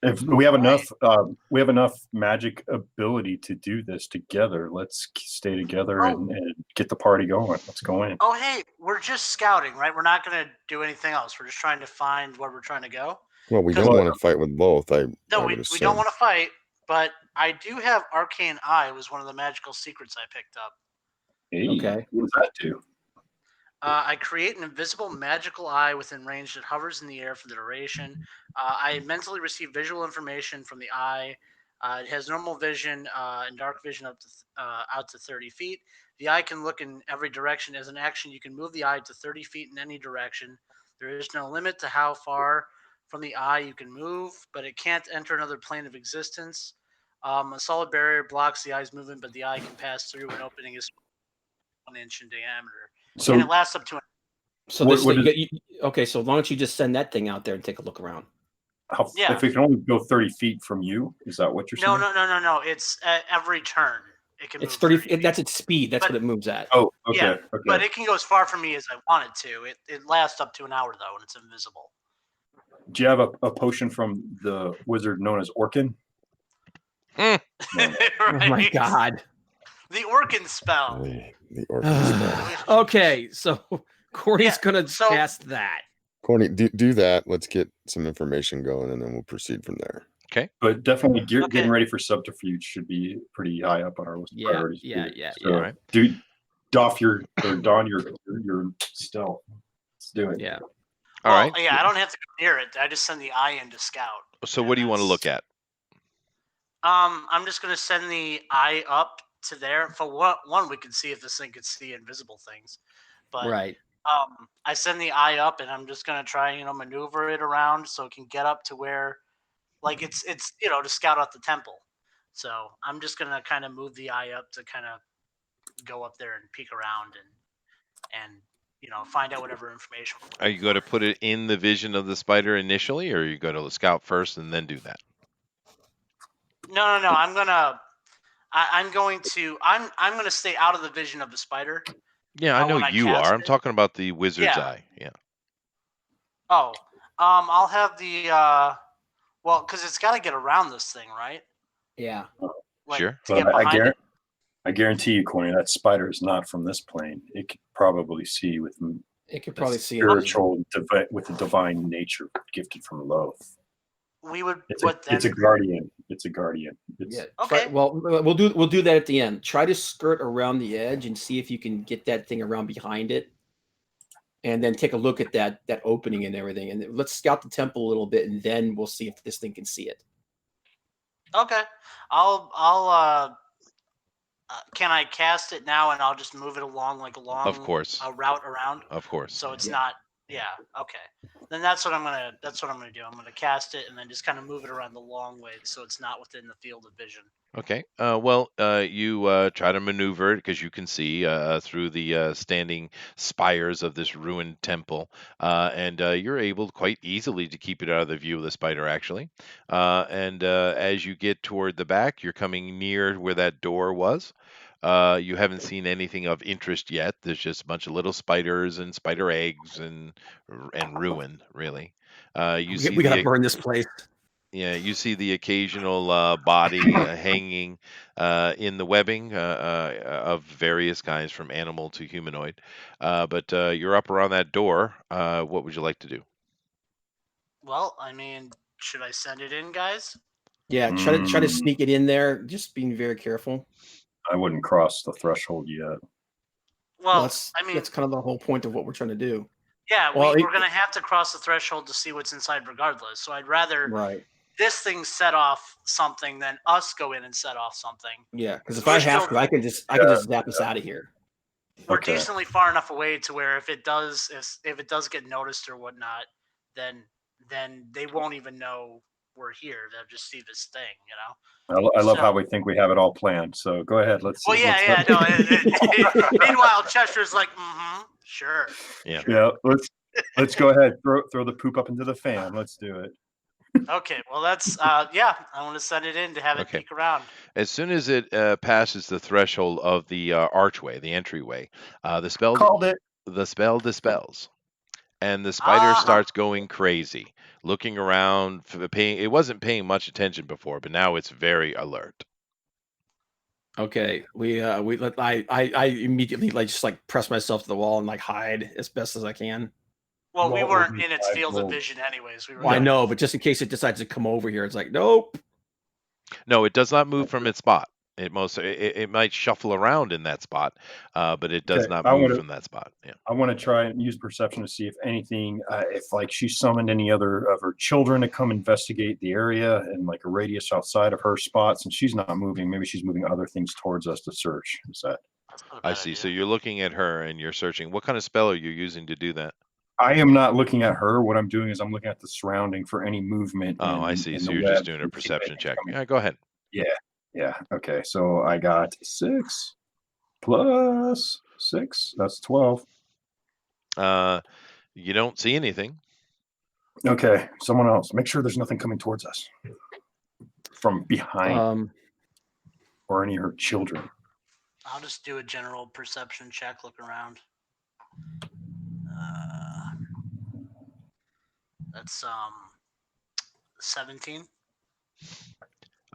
if we have Right. enough magic ability to do this together, let's stay together and get the party going. Let's go in. Oh, hey, we're just scouting, right? We're not going to do anything else. We're just trying to find where we're trying to go. Well, we 'Cause- don't want to fight with both. I No, would we assume. don't want to fight, but I do have Arcane Eye, was one of the magical secrets I picked up. Hey, Okay. what does that do? I create an invisible magical eye within range that hovers in the air for the duration. I mentally receive visual information from the eye. It has normal vision and dark vision up to out to 30 feet. The eye can look in every direction. As an action, you can move the eye to 30 feet in any direction. There is no limit to how far from the eye you can move, but it can't enter another plane of existence. A solid barrier blocks the eye's movement, but the eye can pass through. An opening is 1 inch in diameter. So And it lasts up to an So What- this what thing, okay. So why don't you just send that thing out there and take a look around? Yeah. if it can only go 30 feet from you, is that what you're saying? No. It's every turn. It can It's move 30. feet. That's its speed. That's But- what it moves at. Oh, okay. Yeah, Okay. But it can go as far from me as I want it to. It lasts up to an hour though, and it's invisible. Do you have a potion from the wizard known as Orkin? Mm. Oh my Right? god. The Orkin spell. The orphan spell. Okay, so Corey's Yeah, gonna so- cast that. Corny, do that. Let's get some information going, and then we'll proceed from there. But definitely Okay. getting ready for subterfuge should be pretty high up on our list of Yeah, priorities. yeah, too. yeah, So, yeah. Right. dude, don your stealth. Let's do it. Yeah. All right. Yeah, I don't have to go near it. I just send the eye in to scout. So what do you want to look at? I'm just gonna send the eye up to there. For one, we can see if this thing could see invisible things. But Right. I send the eye up, and I'm just gonna try, maneuver it around so it can get up to where, like, it's to scout out the temple. So I'm just gonna kind of move the eye up to kind of go up there and peek around and find out whatever information. Are you going to put it in the vision of the spider initially, or are you going to scout first and then do that? No. I'm going to stay out of the vision of the spider. Yeah, I know when I you cast are. I'm it? talking about the wizard's Yeah. eye. Yeah. Oh, I'll have the because it's got to get around this thing, right? Yeah. Like, Sure. To get But behind it. I guarantee you, Corny, that spider is not from this plane. It could probably see with It could probably That's see Spiritual with a divine nature gifted from Loth. We would It's put a guardian. It's a guardian. Yeah. Okay. Well, we'll do that at the end. Try to skirt around the edge and see if you can get that thing around behind it, and then take a look at that opening and everything. And let's scout the temple a little bit, and then we'll see if this thing can see it. Okay. I'll can I cast it now and I'll just move it along like along Of course. a route around? Of course. So it's not okay. Then that's what I'm gonna do. I'm gonna cast it and then just kind of move it around the long way so it's not within the field of vision. Okay. You try to maneuver it because you can see through the standing spires of this ruined temple, and you're able quite easily to keep it out of the view of the spider, actually. And as you get toward the back, you're coming near where that door was. You haven't seen anything of interest yet. There's just a bunch of little spiders and spider eggs and ruin, really. We gotta burn this place. Yeah, you see the occasional body hanging in the webbing of various kinds, from animal to humanoid. But you're up around that door. What would you like to do? Well, I mean, should I send it in, guys? Yeah, try to sneak it in there. Just being very careful. I wouldn't cross the threshold yet. Well, that's I mean, that's kind of the whole point of what we're trying to do. yeah, well, we're going to have to cross the threshold to see what's inside regardless. So I'd rather Right. this thing set off something than us go in and set off something. Yeah, because if We're I have still- to, I can just zap us out of here. We're Okay. decently far enough away to where if it does get noticed or whatnot, then they won't even know we're here. They'll just see this thing, you know. I love So- how we think we have it all planned. So go ahead. Let's. Well, yeah, no. Meanwhile, Chester's like, sure. Yeah. Yeah. Let's go ahead. Throw the poop up into the fan. Let's do it. Okay, well that's I want to send it in to have it Okay. peek around. As soon as it passes the threshold of the archway, the entryway, the spell dispels, and the spider starts going crazy, looking around. It wasn't paying much attention before, but now it's very alert. Okay, I immediately just press myself to the wall and hide as best as I can. Well, we What weren't would be in its field of 5 vision anyways. We were. Well, I know, but just in case it decides to come over here, it's like, nope. No, it does not move from its spot. It might shuffle around in that spot, but it does Okay, not I move wanna- from that spot. Yeah. I want to try and use perception to see if anything, if she summoned any other of her children to come investigate the area and a radius outside of her spot. Since she's not moving, maybe she's moving other things towards us to search. Is that? That's not a I bad see. idea. So you're looking at her and you're searching. What kind of spell are you using to do that? I am not looking at her. What I'm doing is I'm looking at the surrounding for any movement. Oh, I see. in So the you're just web doing a to see if perception anything's check. coming. Yeah, go ahead. Yeah. Okay. So I got 6 plus 6. That's 12. You don't see anything. Okay. Someone else. Make sure there's nothing coming towards us from behind or any of her children. I'll just do a general perception check. Look around. That's 17.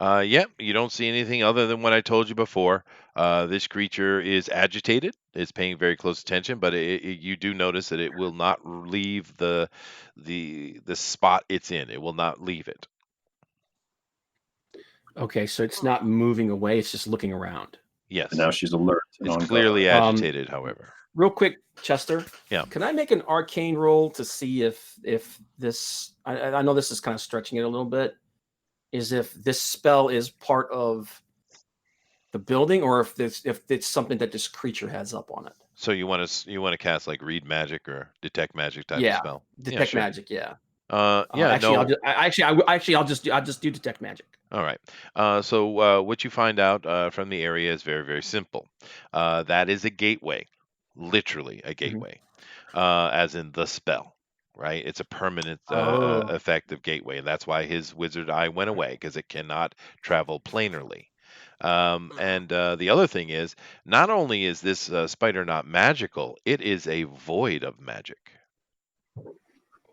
Yeah, you don't see anything other than what I told you before. This creature is agitated. It's paying very close attention, but you do notice that it will not leave the spot it's in. It will not leave it. Okay, so it's not moving away; it's just looking around. Yes, And now she's alert. and it's on clearly guard. agitated. However, Real quick, Chester. Yeah. Can I make an arcane roll to see if this? I know this is kind of stretching it a little bit. Is if this spell is part of the building, or if it's something that this creature has up on it. so you want to cast read magic or detect magic type of Yeah, spell? Detect sure. magic, yeah. Yeah, I'll just do detect magic. All right. So what you find out from the area is very, very simple. That is a gateway, literally a gateway, as in the spell, right? It's a permanent effective gateway, and that's why his wizard eye went away, because it cannot travel planarly. And the other thing is, not only is this spider not magical, it is a void of magic.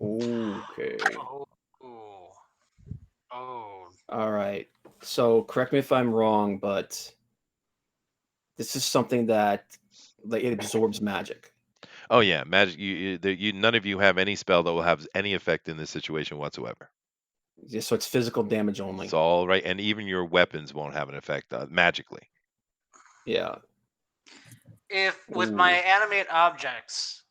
Okay. Oh. All right. So correct me if I'm wrong, but this is something that it absorbs magic. Oh yeah, magic. None of you have any spell that will have any effect in this situation whatsoever. Yeah, so it's physical damage only. It's all right, and even your weapons won't have an effect magically. Yeah. If with my animate objects,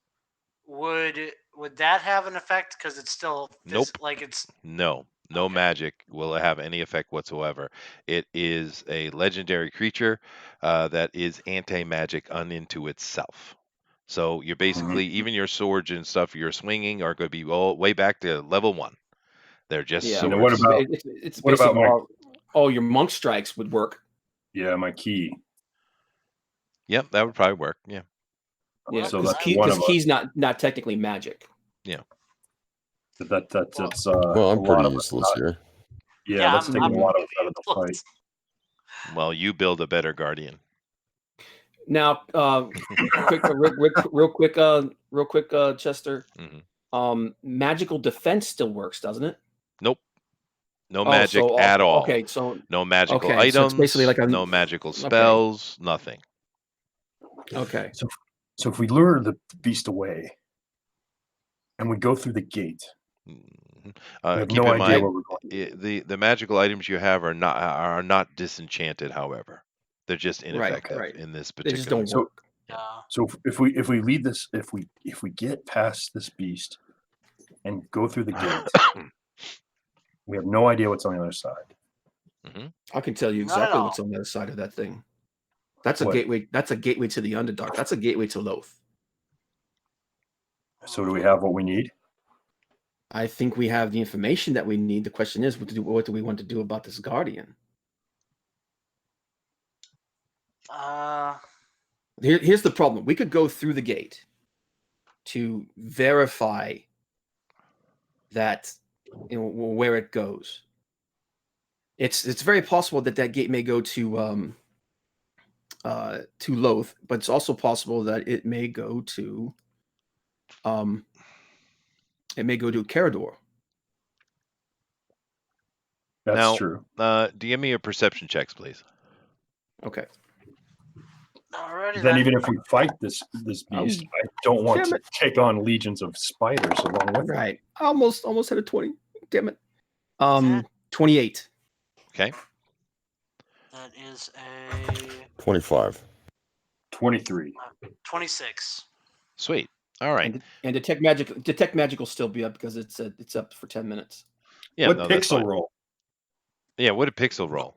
would that have an effect? Because it's still Nope. like it's No Okay. magic will have any effect whatsoever. It is a legendary creature that is anti-magic unto itself. So you're basically even your swords and stuff you're swinging are going to be all way back to level 1. They're just Yeah. swords. what about- it's what about basically all your monk strikes would work. Yeah, my key. Yep, that would probably work. Yeah. Yeah, So because that's one of key's not technically magic. That's Well, I'm a lot pretty of useless here. Yeah, that's taking I'm a lot of us out of the fight. Well, you build a better guardian. Now, real quick, Chester. Mhm. Magical defense still works, doesn't it? Nope. No magic at all. Okay, so no magical so items. it's basically like no magical spells. Nothing. Okay. So if we lure the beast away and we go through the gate, Mhm. we have Keep no in idea mind, where we're going. the magical items you have are not disenchanted. However, they're just ineffective right. in this They just particular. don't work. So if we lead this, if we get past this beast and go through the gate, we have no idea what's on the other side. I can tell you Not at exactly all. what's on the other side of that thing. That's a What? gateway. That's a gateway to the Underdark. That's a gateway to Loth. So do we have what we need? I think we have the information that we need. The question is, what do we want to do about this guardian? Here's the problem. We could go through the gate to verify that where it goes. It's very possible that gate may go to Loth, but it's also possible that it may go to Carador. That's Now, true. give me your perception checks, please. Okay. Alrighty Then even if we fight this beast, I don't want Damn to take on legions of spiders along with it. Right. I almost had a 20. Damn it. 28. Okay. That is a 25. 23. 26. Sweet. All right. And detect magic will still be up because it's up for 10 minutes. Yeah. What that's pixel fine. roll? Yeah. What did Pixel roll?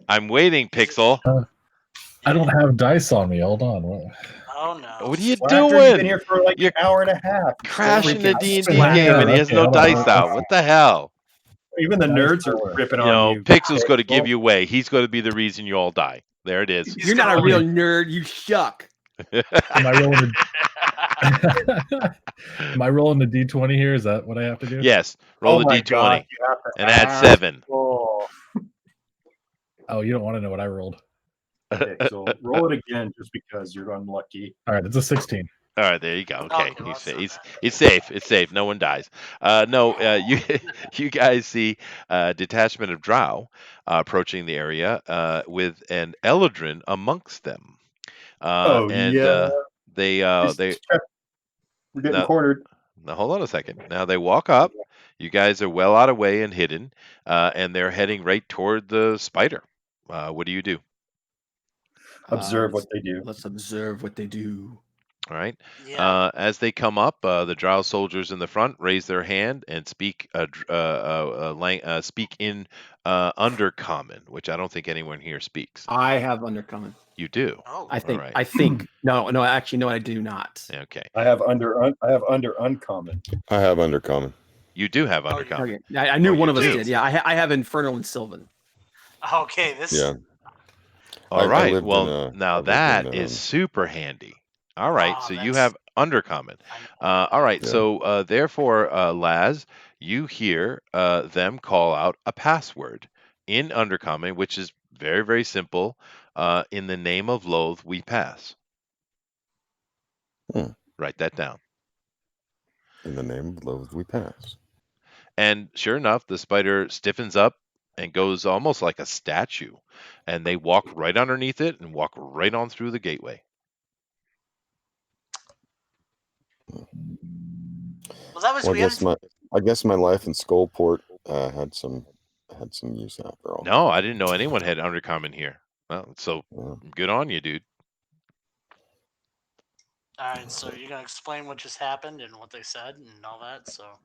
I'm waiting, Pixel. I don't have dice on me. Hold on. Oh no. What are you Slacker, doing? You've been here for like You're an hour and a half. crashing the D&D slacker. game, and he has Okay, no hold on. dice out. What the hell? Even the Dice nerds are roller. ripping You on know, you. Pixel's going to give Pixel. you away. He's going to be the reason you all die. There it is. You're not a real nerd, you shuck. Am I rolling Am I rolling the D20 here? Is that what I have to do? Yes. Roll Oh a my D20 God, you have to and add ask. 7. Oh, Oh, you don't want to know what I rolled. Pixel. Roll it again just because you're unlucky. All right, it's a 16. All right, there you go. Okay, Okay, well, that's not it's safe. It's safe. No one dies. You guys see a detachment of drow approaching the area with an Ellardin amongst them. Oh, yeah. They We're getting now- cornered. now hold on a second. Now they walk up. You guys are well out of way and hidden, and they're heading right toward the spider. What do you do? Observe what they do. Let's observe what they do. All right. Yeah. As they come up, the drow soldiers in the front raise their hand and speak speak in Undercommon, which I don't think anyone here speaks. I have Undercommon. You do. Oh. I think. right. I think. No. Actually, no, I do not. Okay. I have under uncommon. I have Undercommon. You do have Oh, you- Undercommon. Okay. I knew Oh, one you of us do? did. Yeah, I have Infernal and Sylvan. Okay, this Yeah. All I right. lived Well, in, now I lived that in, is super handy. All right. Oh, So you that's- have Undercommon. All right. Yeah. So therefore, Laz, you hear them call out a password in Undercommon, which is very, very simple. In the name of Loath, we pass. Write that down. In the name of Loath, we pass. And sure enough, the spider stiffens up and goes almost like a statue. And they walk right underneath it and walk right on through the gateway. Well, that was Well, weird. I guess my life in Skullport had some use after all. No, I didn't know anyone had undercommon here. Well, so Yeah. good on you, dude. All right, so you're gonna explain what just happened and what they said and all that. So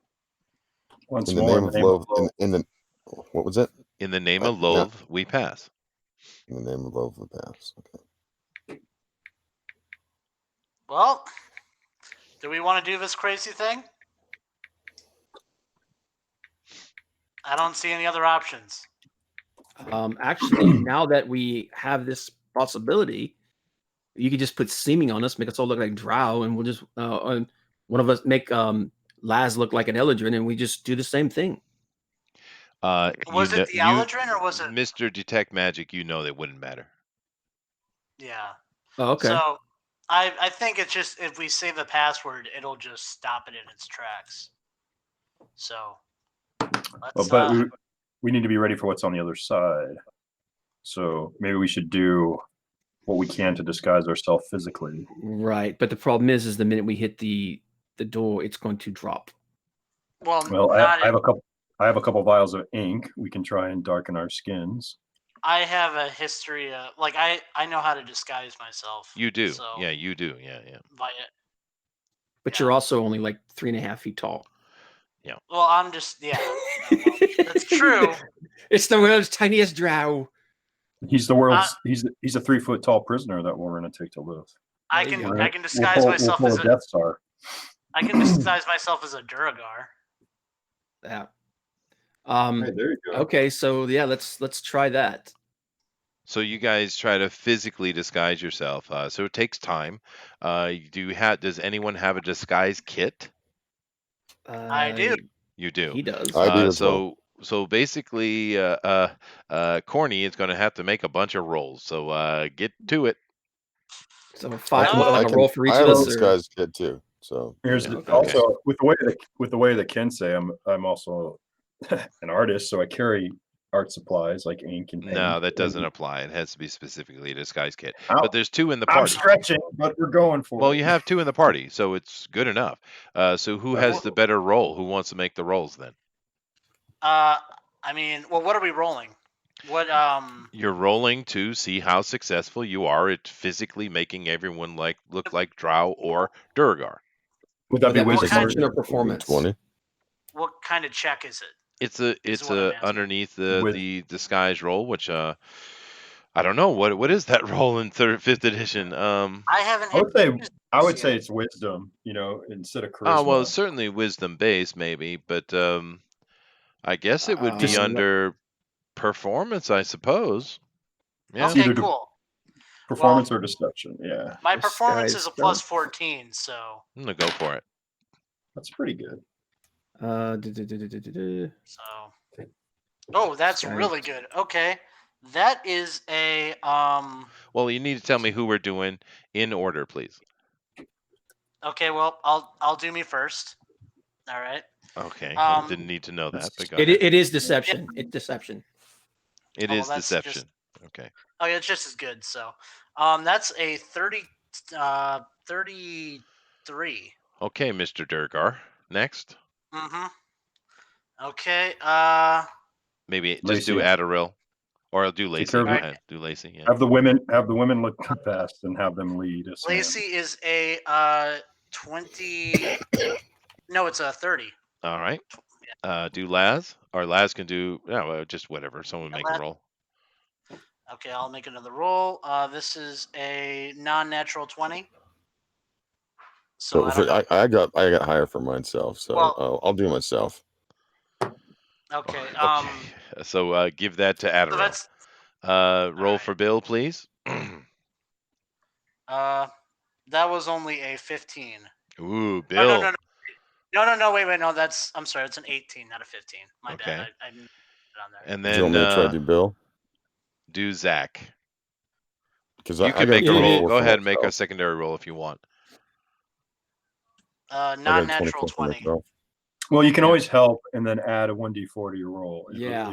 Once In the more, name of love, in the what was it? In the name of No. loathe, we pass. In the name of love, we pass. Okay. well, do we want to do this crazy thing? I don't see any other options. Actually, now that we have this possibility, you could just put seeming on us, make us all look like drow, and we'll just and one of us make Laz look like an Ellardin, and we just do the same thing. Was it the Ellardin or was it Mr. Detect Magic? You know that wouldn't matter. Yeah. Oh, okay. So I think it's just if we say the password, it'll just stop it in its tracks. So let's, but we need to be ready for what's on the other side. So maybe we should do what we can to disguise ourselves physically. Right, but the problem is the minute we hit the door, it's going to drop. well, I have a couple vials of ink. We can try and darken our skins. I have a history of I know how to disguise myself. You do. So Yeah, you do. Yeah. But you're also only like 3.5 feet tall. Yeah. Well, I'm just that's true. It's the world's tiniest drow. He's the world's he's a 3 foot tall prisoner that we're gonna take to live. I can disguise myself as a Death Star. I can disguise myself as a Duragar. Yeah. Hey, there you go. Okay, so yeah, let's try that. So you guys try to physically disguise yourself. So it takes time. Does anyone have a disguise kit? I do. You do. He does. I do as well. So basically, Corny is going to have to make a bunch of rolls. So get to it. So I a roll for each I of have a us. disguise kid too. So Here's Okay. also with the way that Ken say I'm also an artist, so I carry art supplies like ink and paint. No, that doesn't apply. It has to be specifically a disguise kit. Ow. But there's 2 in the I'm party. stretching, but we're going for Well, it. you have 2 in the party, so it's good enough. So who has the better roll? Who wants to make the rolls then? I mean, well, what are we rolling? What You're rolling to see how successful you are at physically making everyone look like drow or Duragar. Would that be wisdom? Perception or performance? 20. what kind of check is it? It's what I'm asking. underneath the disguise roll, which I don't know what is that roll in 5th edition. I haven't. I would say it's wisdom. Instead of charisma. Oh well, it's certainly wisdom based, maybe, but I guess it would be under performance, I suppose. Yeah. Okay, cool. Performance or deception, yeah. My performance is a plus 14, so I'm gonna go for it. That's pretty good. So, oh, that's really good. Okay, that is a Well, you need to tell me who we're doing in order, please. Okay, well, I'll do me first. All right. Okay. Didn't need to know that, but go It ahead. is deception. It's deception. It is deception. Okay. Oh, yeah, it's just as good. So, that's a 33. Okay, Mr. Durgar. Next. Mm-hmm. Okay. Maybe Lacey. just do Adderall, or I'll do Lacey. Go ahead. Do Lacey. Yeah. Have the women look fast and have them lead us. Lacey is a 20. No, it's a 30. All right. Do Laz, or Laz can do just whatever. Someone make a roll. Okay, I'll make another roll. This is a non-natural 20. So I got higher for myself, so I'll do myself. Okay. So give that to Adderall. So roll for Bill, please. That was only a 15. Ooh, Bill. No, wait, no, I'm sorry, it's an 18, not a 15. My bad. I didn't put it on there. And then do you want me to try to do Bill? Do Zach. Because you can make a roll. Go ahead and make a secondary roll if you want. Non-natural 20. Well, you can always help and then add a 1d4 to your roll. Yeah,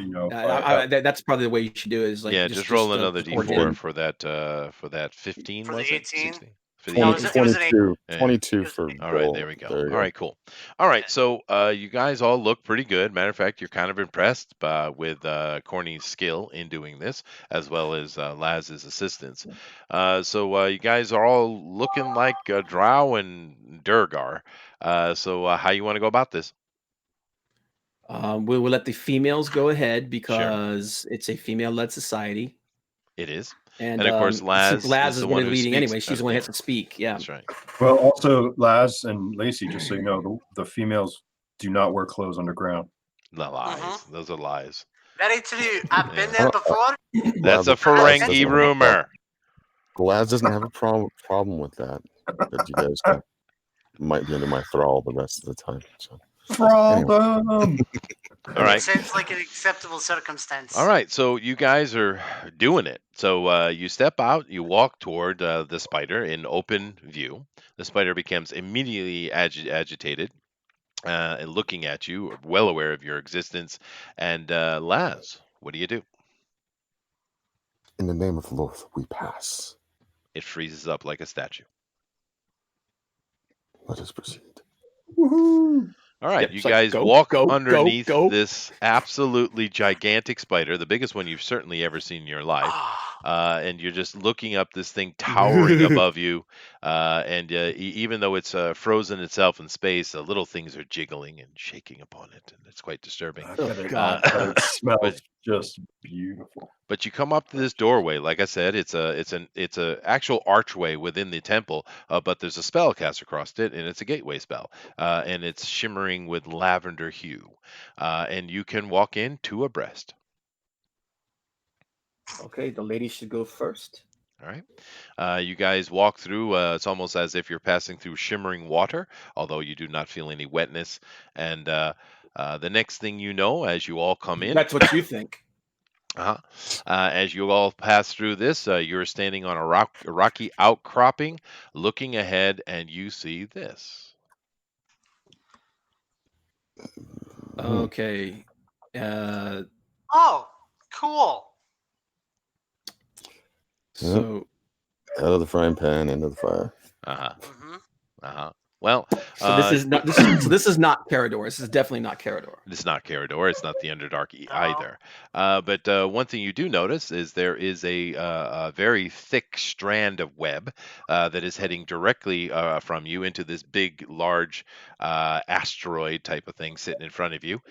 that's probably the way you should do it. Is like just roll another d4 for that 15. For the 18. for the No, evening? it was an 22, Yeah. 22 for All right, Bill. there we go. There you All go. right, cool. All right, so you guys all look pretty good. Matter of fact, you're kind of impressed with Corny's skill in doing this, as well as Laz's assistance. So you guys are all looking like Drow and Durgar. So how you want to go about this? We'll let the females go ahead Sure. because it's a female-led society. It is. And of course, since Laz Laz is the one one of who leading speaks. anyway, she's the one who has to speak. Yeah. That's right. Well, also Laz and Lacey, just so you know, the females do not wear clothes underground. The lies. Those are lies. Very true. I've been Yeah. there before. That's a Laz Ferengi doesn't have a rumor. Laz doesn't have a problem with that. But you guys might be under my thrall the rest of the time. So Problem. All right. It sounds like an acceptable circumstance. All right, so you guys are doing it. So you step out, you walk toward the spider in open view. The spider becomes immediately agitated and looking at you, well aware of your existence. And Laz, what do you do? In the name of Loth, we pass. It freezes up like a statue. Let us proceed. Woohoo. All right, Yep, you it's like, guys go, walk go, underneath go. this absolutely gigantic spider, the biggest one you've certainly ever seen in your life. And you're just looking up this thing towering above you. And even though it's frozen itself in space, the little things are jiggling and shaking upon it, and it's quite disturbing. Oh, God. It smells But- just beautiful. But you come up to this doorway. Like I said, it's a actual archway within the temple. But there's a spell cast across it, and it's a gateway spell, and it's shimmering with lavender hue. And you can walk in two abreast. Okay, the lady should go first. All right. You guys walk through. It's almost as if you're passing through shimmering water, although you do not feel any wetness. And the next thing you know, as you all come in, That's what you think. as you all pass through this, you're standing on a rocky outcropping, looking ahead, and you see this. Okay. Oh, cool. So Out of the frying pan, into the fire. Well, this is not this is not Carador. This is definitely not Carador. it's not Carador. It's not the Underdark No. either. But one thing you do notice is there is a very thick strand of web that is heading directly from you into this big, large asteroid type of thing sitting in front of you.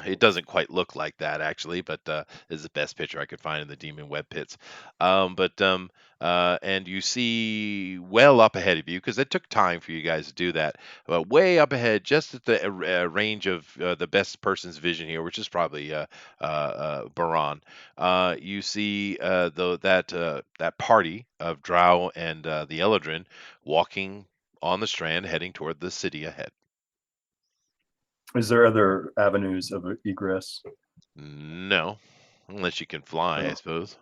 It doesn't quite look like that, actually, but is the best picture I could find in the Demon Web Pits. And you see well up ahead of you, because it took time for you guys to do that, but way up ahead, just at the range of the best person's vision here, which is probably Baran, you see that party of Drow and the Ellardin walking on the strand, heading toward the city ahead. Is there other avenues of egress? No, unless you can fly, I suppose.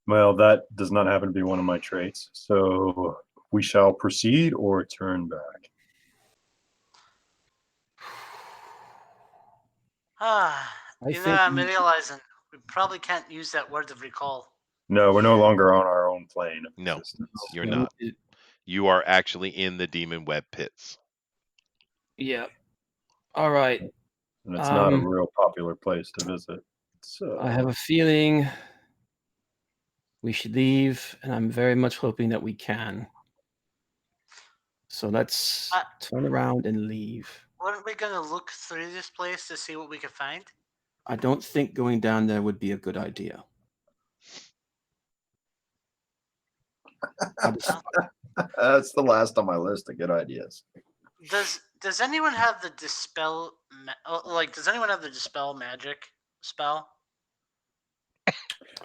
Well, that does not happen to be one of my traits. So we shall proceed or turn back. I'm realizing we probably can't use that word of recall. No, we're no longer on our own plane of No, existence. you're not. You are actually in the Demon Web Pits. Yeah. All right. And it's not a real popular place to visit. So I have a feeling we should leave, and I'm very much hoping that we can. So let's turn around and leave. Weren't we going to look through this place to see what we could find? I don't think going down there would be a good idea. that's the last on my list of good ideas. Does anyone have the dispel? Does anyone have the dispel magic spell?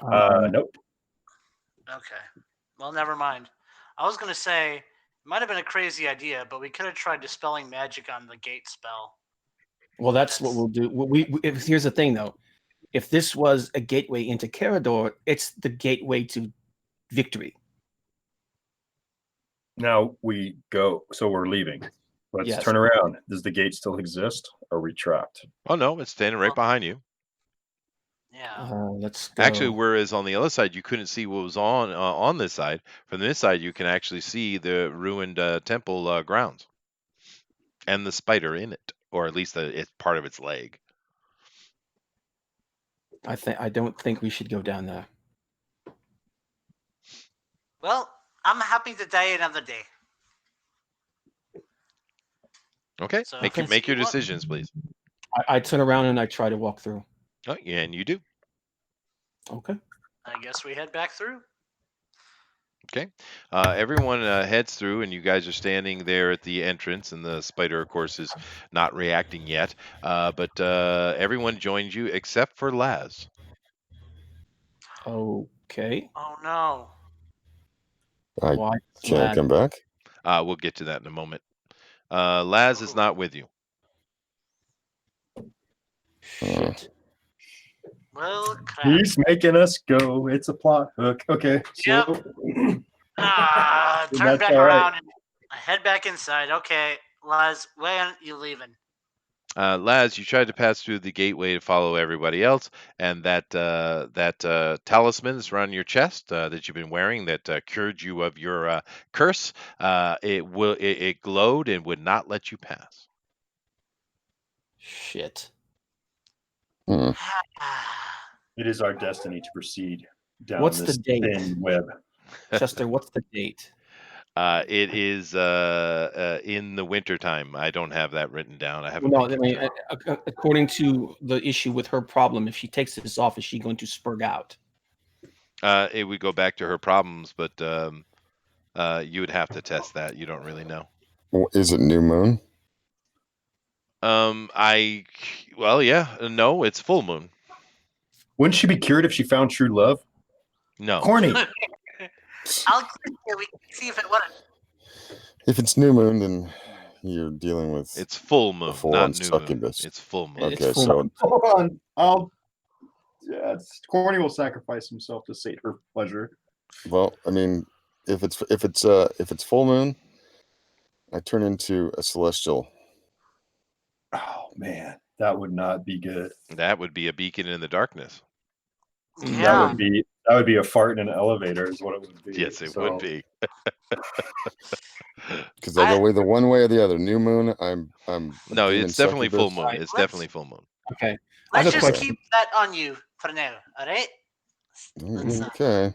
Nope. Okay. Well, never mind. I was gonna say it might have been a crazy idea, but we could have tried dispelling magic on the gate spell. Well, that's what we'll do. Here's the thing, though. If this was a gateway into Carador, it's the gateway to victory. Now we go. So we're leaving. Let's turn around. Does the gate still exist? Or are we trapped? Oh no, it's standing right behind you. Yeah. Let's go. Actually, whereas on the other side you couldn't see what was on this side, from this side you can actually see the ruined temple grounds and the spider in it, or at least it's part of its leg. I don't think we should go down there. Well, I'm happy to die another day. Okay, So make let's make see your what- decisions, please. I turn around and I try to walk through. Oh, yeah, and you do. Okay. I guess we head back through. Okay. Everyone heads through, and you guys are standing there at the entrance, and the spider, of course, is not reacting yet. But everyone joins you except for Laz. Okay. Oh no. I Why? Can I come back? We'll get to that in a moment. Laz is not with you. Shit. Well, crap. He's making us go. It's a plot hook. Okay. So Turn That's back all right. around and head back inside. Okay, Laz, when are you leaving? Laz, you tried to pass through the gateway to follow everybody else, and that talisman that's around your chest that you've been wearing that cured you of your curse, it glowed and would not let you pass. Shit. Hmm. it is our destiny to proceed down What's this the date? thin web. Chester, what's the date? It is in the wintertime. I don't have that written down. I haven't. Well, no, I mean, according to the issue with her problem, if she takes this off, is she going to spurg out? It would go back to her problems, but you would have to test that. You don't really know. Is it new moon? Well, yeah, no, it's full moon. Wouldn't she be cured if she found true love? No. Corny. I'll click here. We can see if it works. If it's new moon, then you're dealing with It's full moon, full not on new moon. succubus. It's full moon. It's Okay, full so moon. Hold on. Corny will sacrifice himself to sate her pleasure. well, I mean, if it's full moon, I turn into a celestial. Oh man, that would not be good. That would be a beacon in the darkness. Yeah. That would be a fart in an elevator, is what it would be. Yes, it So, would be. Because I go either one way or the other. New moon, I'm No, demon it's definitely full succubus. moon. Right, It's let's- definitely full moon. Okay. I Let's have a just question. keep that on you for now. All right. Okay.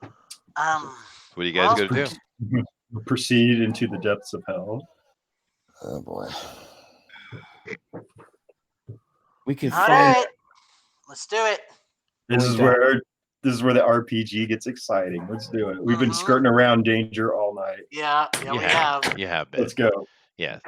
What do you guys Well, got to do? proceed into the depths of hell. Oh boy. We can all find. right. Let's do it. This is Going where the RPG gets exciting. Let's do it. We've been Mhm. skirting around danger all night. Yeah, we have. You have been. Let's go. Yeah.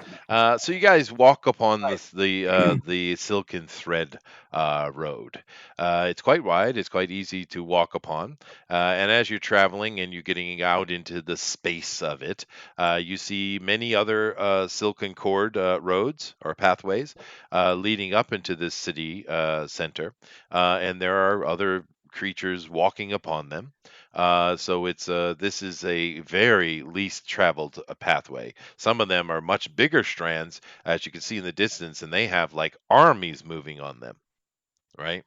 So you guys walk upon the silken thread road. It's quite wide. It's quite easy to walk upon. And as you're traveling and you're getting out into the space of it, you see many other silken cord roads or pathways leading up into this city center. And there are other creatures walking upon them. So this is a very least traveled pathway. Some of them are much bigger strands, as you can see in the distance, and they have like armies moving on them, right?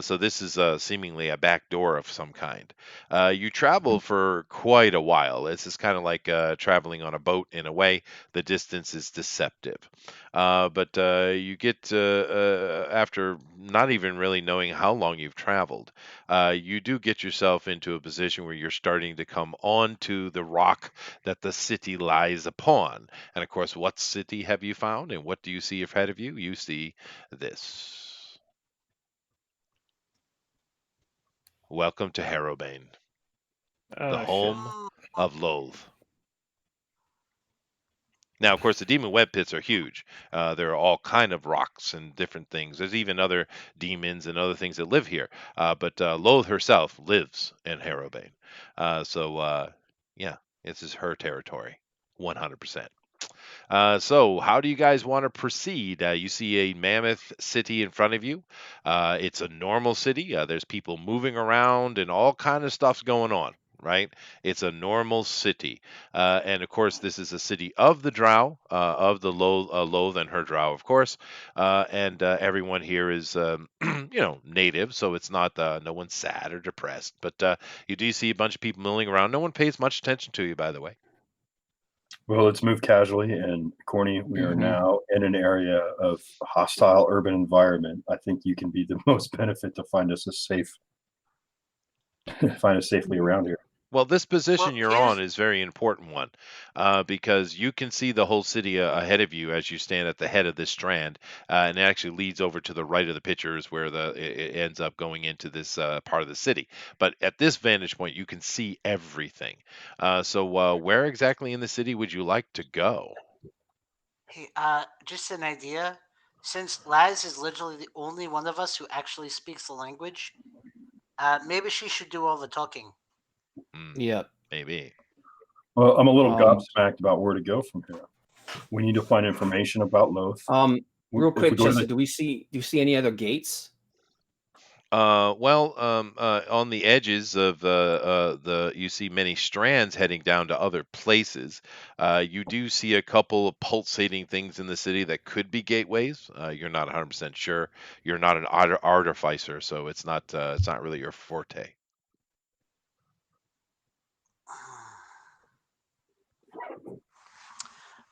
So this is seemingly a back door of some kind. You travel for quite a while. This is kind of like traveling on a boat in a way. The distance is deceptive. But you get, after not even really knowing how long you've traveled, you do get yourself into a position where you're starting to come onto the rock that the city lies upon. And of course, what city have you found, and what do you see ahead of you? You see this. Welcome to Harrowbane, the home of Loath. Now, of course, the demon web pits are huge. There are all kind of rocks and different things. There's even other demons and other things that live here. But Loath herself lives in Harrowbane. Yeah, this is her territory, 100%. So how do you guys want to proceed? You see a mammoth city in front of you. It's a normal city. There's people moving around and all kind of stuff's going on, right? It's a normal city. And of course, this is a city of the drow, of the Loth and her drow, of course. And everyone here is, native, so it's not, no one's sad or depressed. But you do see a bunch of people milling around. No one pays much attention to you, by the way. Well, let's move casually. And Corny, we are Mhm. now in an area of hostile urban environment. I think you can be the most benefit to find us safely around here. Well, this position Well, you're on is a very important one, because you can see the whole city ahead of you as you stand at the head of this strand, and it actually leads over to the right of the pictures where it ends up going into this part of the city. But at this vantage point, you can see everything. So where exactly in the city would you like to go? Hey, just an idea. Since Laz is literally the only one of us who actually speaks the language, maybe she should do all the talking. Yeah. Maybe. Well, I'm a little Um, gobsmacked about where to go from here. We need to find information about Loth. Real If we quick, go to Chester, the- do you see any other gates? On the edges of you see many strands heading down to other places. You do see a couple of pulsating things in the city that could be gateways. You're not 100% sure. You're not an artificer, so it's not really your forte.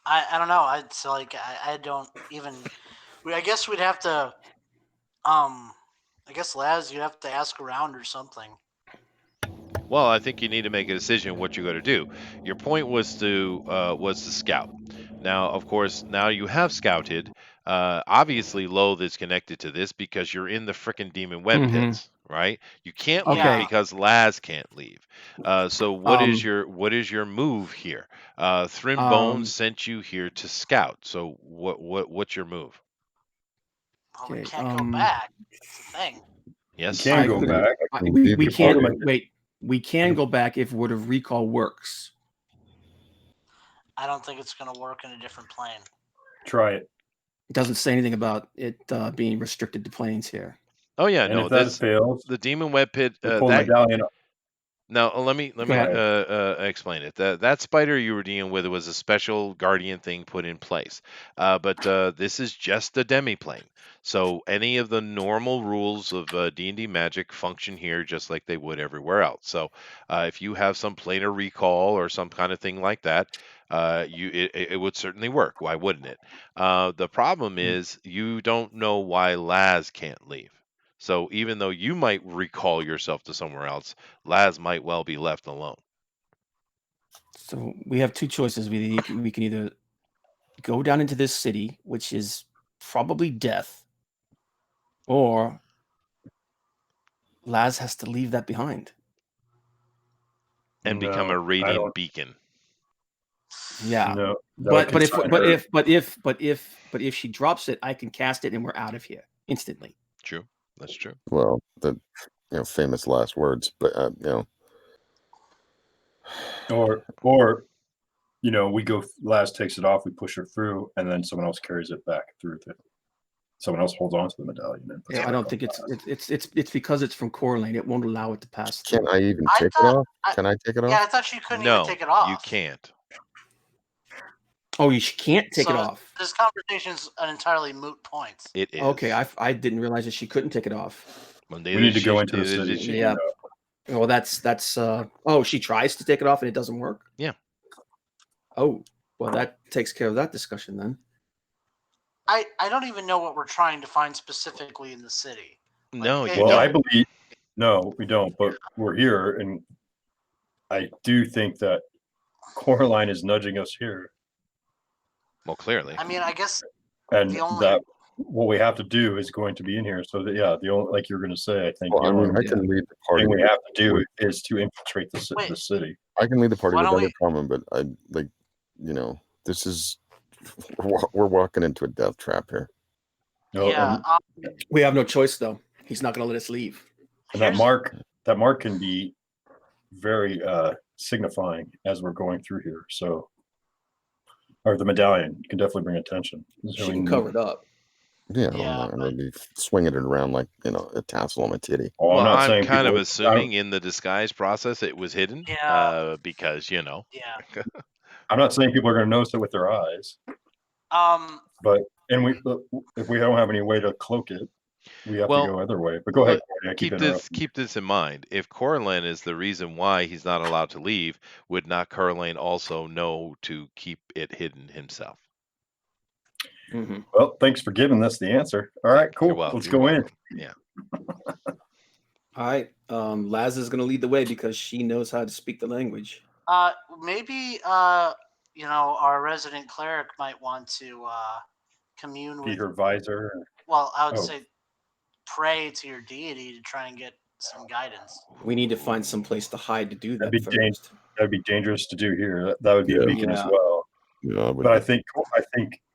I don't know. I don't even. I guess we'd have to. I guess Laz, you'd have to ask around or something. Well, I think you need to make a decision what you're going to do. Your point was to scout. Now, of course, now you have scouted. Obviously, Loth is connected to this because you're in the frickin' demon web Mhm. pits, right? You can't leave Okay. because Laz can't leave. So what is your move here? Thrimbone sent you here to scout. So what's your move? Well, we Okay, can't go back. That's the thing. Yes. You can I go could- back. we You can can- wait. We can go back if word of recall works. I don't think it's going to work in a different plane. Try it. It doesn't say anything about it being restricted to planes here. Oh yeah, And no. if that fails, The demon web pit. you pull the That medallion up. Now, let me Go ahead. explain it. That spider you were dealing with was a special guardian thing put in place, but this is just a demiplane. So any of the normal rules of D&D magic function here just like they would everywhere else. So if you have some planar recall or some kind of thing like that, it would certainly work. Why wouldn't it? The problem is you don't know why Laz can't leave. So even though you might recall yourself to somewhere else, Laz might well be left alone. So we have two choices. We can either go down into this city, which is probably death, or Laz has to leave that behind. And become No, a I radiant don't- beacon. Yeah. No, But if she drops it, I can cast it and we're out of here instantly. True. That's true. Well, the famous last words, but or we go. Laz takes it off. We push her through, and then someone else carries it back through. Someone else holds on to the medallion. And puts it I back don't on think Laz. it's because it's from core lane. It won't allow it to pass through. can I even I take it thought- off? Can I take it off? Yeah, I thought you couldn't No, even take it off. you can't. Oh, you can't take it So off. This conversation's an entirely moot point. It is. Okay, I didn't realize that she couldn't take it off. Well, We need to go into the neither did city. she. Yeah. Well, that's she tries to take it off and it doesn't work. Yeah. Oh, well, that takes care of that discussion then. I don't even know what we're trying to find specifically in the city. No, Like, you Well, don't. I believe no, we don't. But we're here, and I do think that Coraline is nudging us here, Well, clearly. I mean, I guess and The only- that what we have to do is going to be in here. So that the only, like you're going to say, I think Well, the I mean, only I can lead the party. thing we have to do is to infiltrate the Wait. city. I can lead the party Why with don't any we- problem, but this is we're walking into a death trap here. No, yeah. We have no choice though. He's not going to let us leave. and that Here's- mark can be very signifying as we're going through here. So, or the medallion can definitely bring attention. She can cover it up. Yeah, I'm Yeah, not but gonna be swinging it around like a tassel on my titty. Well, I'm Well, not I'm saying kind of people. assuming in the disguise process it was hidden, yeah, because yeah. I'm not saying people are going to notice it with their eyes, Um, but if we don't have any way to cloak it, we have to Well, go other way. But go ahead, let Corey, I keep interrupting. keep this in mind. If Corlin is the reason why he's not allowed to leave, would not Corlin also know to keep it hidden himself? Hmm. Well, thanks for giving us the answer. All right, You're cool. Let's you're go in. welcome. Yeah. All right. Laz is gonna lead the way because she knows how to speak the language. maybe our resident cleric might want to commune Be with. her visor. Well, I would Oh. say pray to your deity to try and get some guidance. We need to find some place to hide to do that That'd be first. That'd be dangerous to do here. That would be a Yeah. beacon as Yeah. well. Yeah, But I think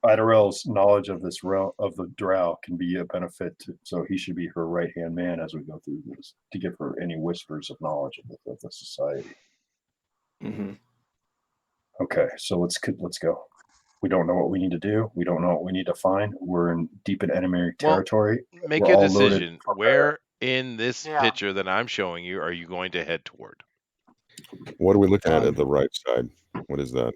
Tyrell's knowledge of this realm of the drow can be a benefit. So he should be her right hand man as we go through this to give her any whispers of knowledge of the society. Hmm. Okay, so let's go. We don't know what we need to do. We don't know what we need to find. We're in deep in enemy Well, territory. make We're a all loaded decision. for Where in this Yeah. picture that I'm showing you are you going to head toward? what are we looking at the right side? What is that?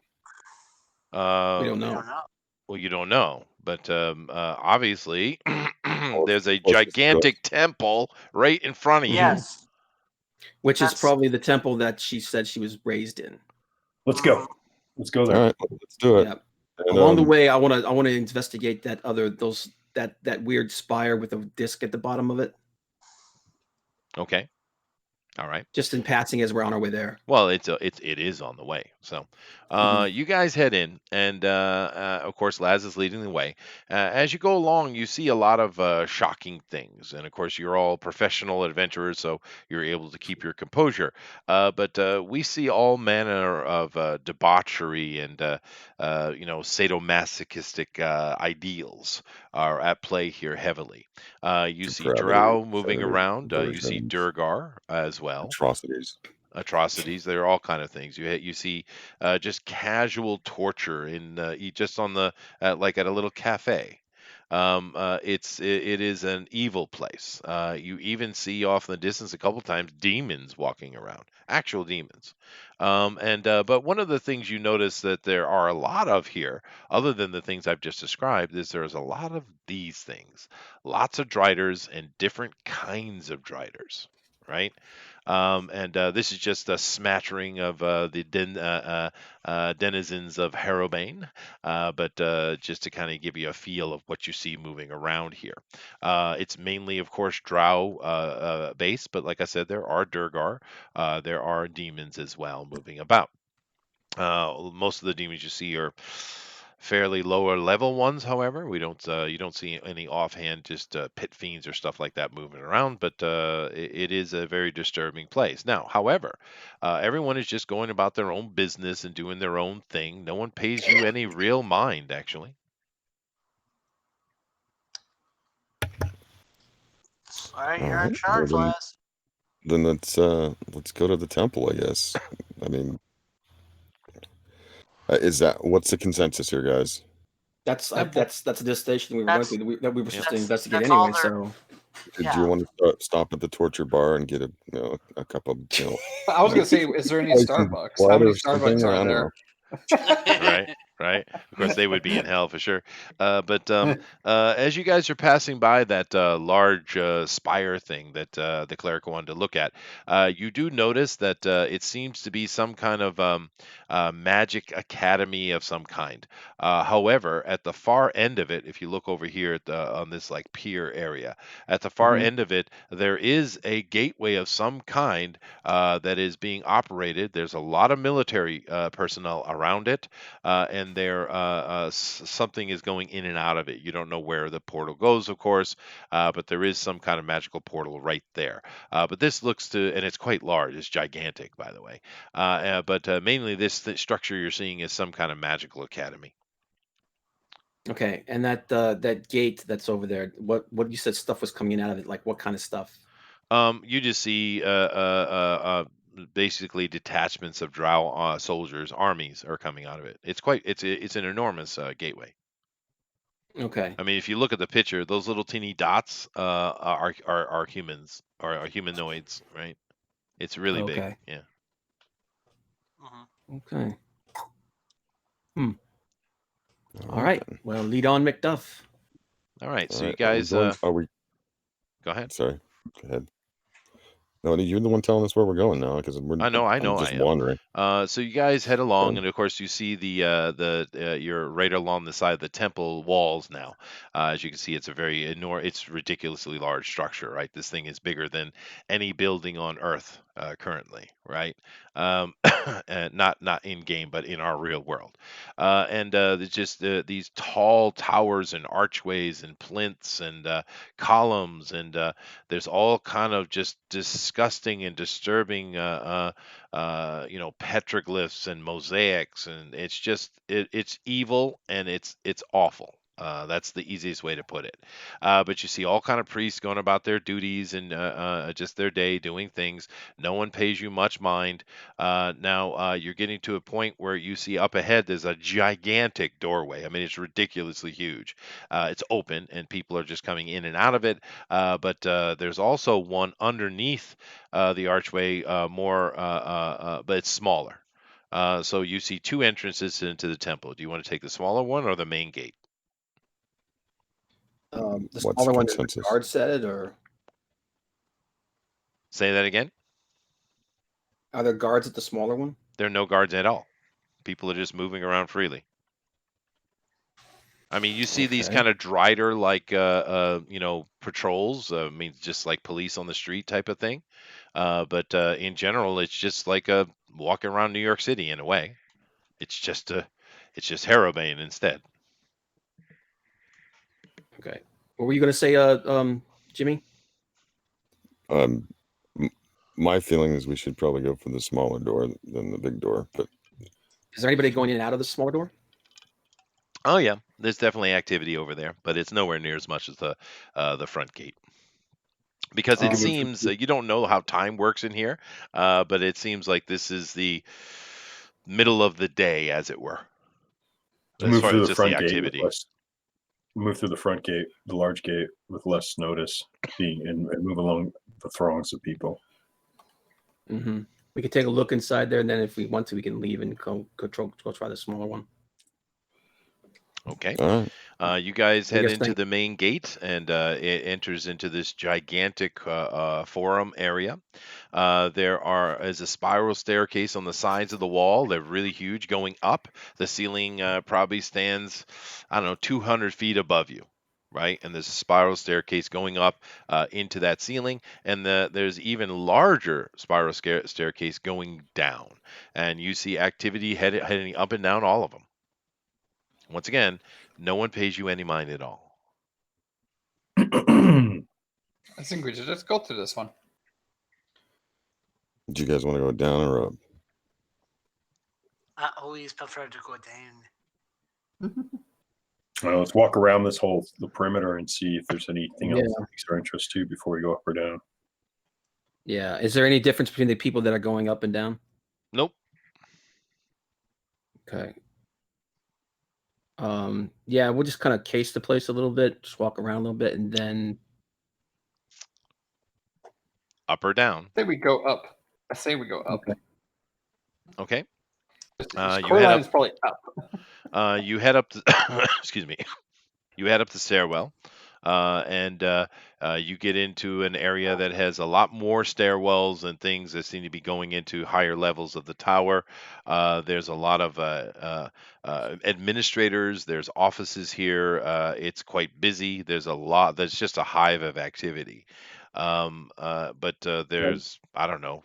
We don't I know. don't know. Well, you don't know, but obviously there's a closest to us. gigantic temple right in front of you. Yes. Which is That's- probably the temple that she said she was raised in. Let's go. Let's go All there. right, let's do it. Yeah. And, Along the way, I want to investigate that that weird spire with a disc at the bottom of it. Okay. All right. Just in passing as we're on our way there. Well, it is on the way. So, you guys head in, and of course, Laz is leading the way. As you go along, you see a lot of shocking things, and of course, you're all professional adventurers, so you're able to keep your composure. But we see all manner of debauchery and sadomasochistic ideals are at play here heavily. You see Depravity, drow moving fetish, around. You see versions, Durgar as well. atrocities. There are all kind of things. You see just casual torture just on the like at a little cafe. It is an evil place. You even see off in the distance a couple times demons walking around, actual demons. But one of the things you notice that there are a lot of here, other than the things I've just described, is there's a lot of these things, lots of driders and different kinds of driders, right? This is just a smattering of the denizens of Harrowbane, but just to kind of give you a feel of what you see moving around here. It's mainly, of course, drow based, but like I said, there are Durgar, there are demons as well moving about. Most of the demons you see are fairly lower level ones. However, we don't you don't see any offhand just pit fiends or stuff like that moving around. But it is a very disturbing place. Now, however, everyone is just going about their own business and doing their own thing. No one pays you any real mind, actually. All right, you're in Alright, charge, well, Laz. Then let's go to the temple, I guess. I mean, what's the consensus here, guys? That's a destination we were going to that we were supposed to investigate that's all anyway. they're- So Did you want to stop at the torture bar and get a cup of I was gonna say, is there any Ice and Starbucks? blood How many or something? Starbucks I are don't there? Right. Of course, they would be in hell for sure. But as you guys are passing by that large spire thing that the cleric wanted to look at, you do notice that it seems to be some kind of magic academy of some kind. However, at the far end of it, if you look over here on this like pier area, at the far end of it, there is a gateway of some kind that is being operated. There's a lot of military personnel around it, and something is going in and out of it. You don't know where the portal goes, of course, but there is some kind of magical portal right there. But this and it's quite large. It's gigantic, by the way. But mainly this structure you're seeing is some kind of magical academy. okay, and that gate that's over there, what you said stuff was coming out of it, like what kind of stuff? You just see basically detachments of drow soldiers, armies are coming out of it. It's an enormous gateway. Okay. I mean, if you look at the picture, those little teeny dots are humans, are humanoids, right? It's really big. Okay. Yeah. Mhm. Okay. All right. Well, lead on, McDuff. All right. So All you right, guys, are we? go ahead. Sorry, go ahead. No, you're the one telling us where we're going now, because I know, I'm I just am. wandering. So you guys head along, Okay. and of course you see you're right along the side of the temple walls now. As you can see, it's a it's ridiculously large structure, right? This thing is bigger than any building on Earth currently, right? And not in game, but in our real world. And there's just these tall towers and archways and plinths and columns, and there's all kind of just disgusting and disturbing petroglyphs and mosaics, and it's evil, and it's awful. That's the easiest way to put it. But you see all kind of priests going about their duties and just their day doing things. No one pays you much mind. Now you're getting to a point where you see up ahead there's a gigantic doorway. I mean, it's ridiculously huge. It's open and people are just coming in and out of it. But there's also one underneath the archway, but it's smaller. So you see two entrances into the temple. Do you want to take the smaller one or the main gate? The What's smaller the one is the consensus? guard set it, or Say that again. are there guards at the smaller one? There are no guards at all. People are just moving around freely. I mean, you see these Okay. kind of drider like patrols. I mean, just like police on the street type of thing. But in general, it's just like a walking around New York City in a way. It's just Harrowbane instead. Okay. What were you going to say, Jimmy? My feeling is we should probably go for the smaller door than the big door. But Is there anybody going in and out of the smaller door? Oh yeah, there's definitely activity over there, but it's nowhere near as much as the front gate. Because it seems you don't know how time works in here, but it seems like this is the middle of the day, as it were. Move through the front gate with less. Move through the front gate, the large gate, with less notice, and move along the throngs of people. Mm-hmm. We could take a look inside there, and then if we want to, we can leave and go try the smaller one. Okay. all right. You guys head guys into think? the main gate, and it enters into this gigantic forum area. There is a spiral staircase on the sides of the wall. They're really huge, going up. The ceiling probably stands, I don't know, 200 feet above you, right? And there's a spiral staircase going up into that ceiling, and there's even larger spiral staircase going down. And you see activity heading up and down all of them. Once again, no one pays you any mind at all. I think we should just go through this one. Do you guys want to go down or up? I always prefer to go down. Well, let's walk around the perimeter and see if there's anything else Yeah. that piques our interest too before we go up or down. Yeah. Is there any difference between the people that are going up and down? Nope. Okay. Yeah, we'll just kind of case the place a little bit, just walk around a little bit, and then Up or down. I say we go up. I say we go up. Okay. This You core head line up. is probably up. You head up the excuse me. You head up the stairwell, and you get into an area that has a lot more stairwells and things that seem to be going into higher levels of the tower. There's a lot of administrators. There's offices here. It's quite busy. There's just a hive of activity. But there's, I don't know,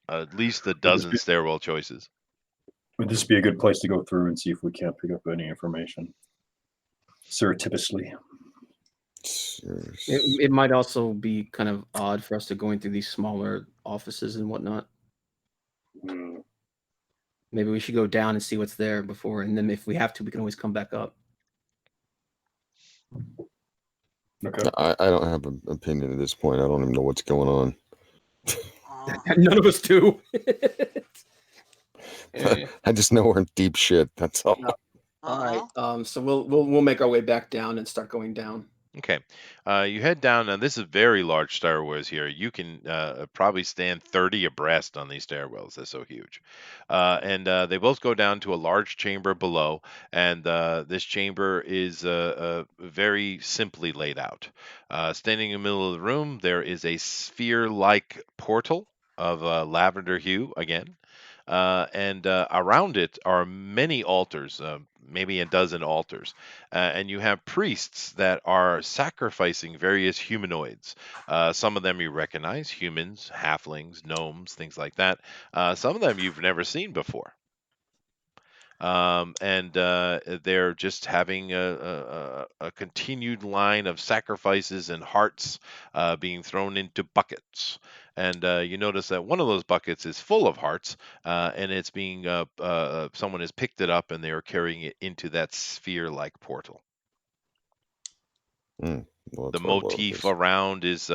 at least a dozen stairwell choices. Would this be a good place to go through and see if we can't pick up any information surreptitiously? it might also be kind of odd for us to go into these smaller offices and whatnot. Maybe we should go down and see what's there before, and then if we have to, we can always come back up. Okay. I don't have an opinion at this point. I don't even know what's going on. None of us do. I just know we're in deep shit. That's all. All right. So we'll make our way back down and start going down. Okay. You head down, and this is very large stairwells here. You can probably stand 30 abreast on these stairwells. They're so huge. And they both go down to a large chamber below, and this chamber is very simply laid out. Standing in the middle of the room, there is a sphere-like portal of lavender hue again. And around it are many altars, maybe a dozen altars. And you have priests that are sacrificing various humanoids. Some of them you recognize, humans, halflings, gnomes, things like that. Some of them you've never seen before. And they're just having a continued line of sacrifices and hearts being thrown into buckets. And you notice that one of those buckets is full of hearts, and it's being someone has picked it up and they are carrying it into that sphere-like portal. Well, The that's horrible of motif this. around is,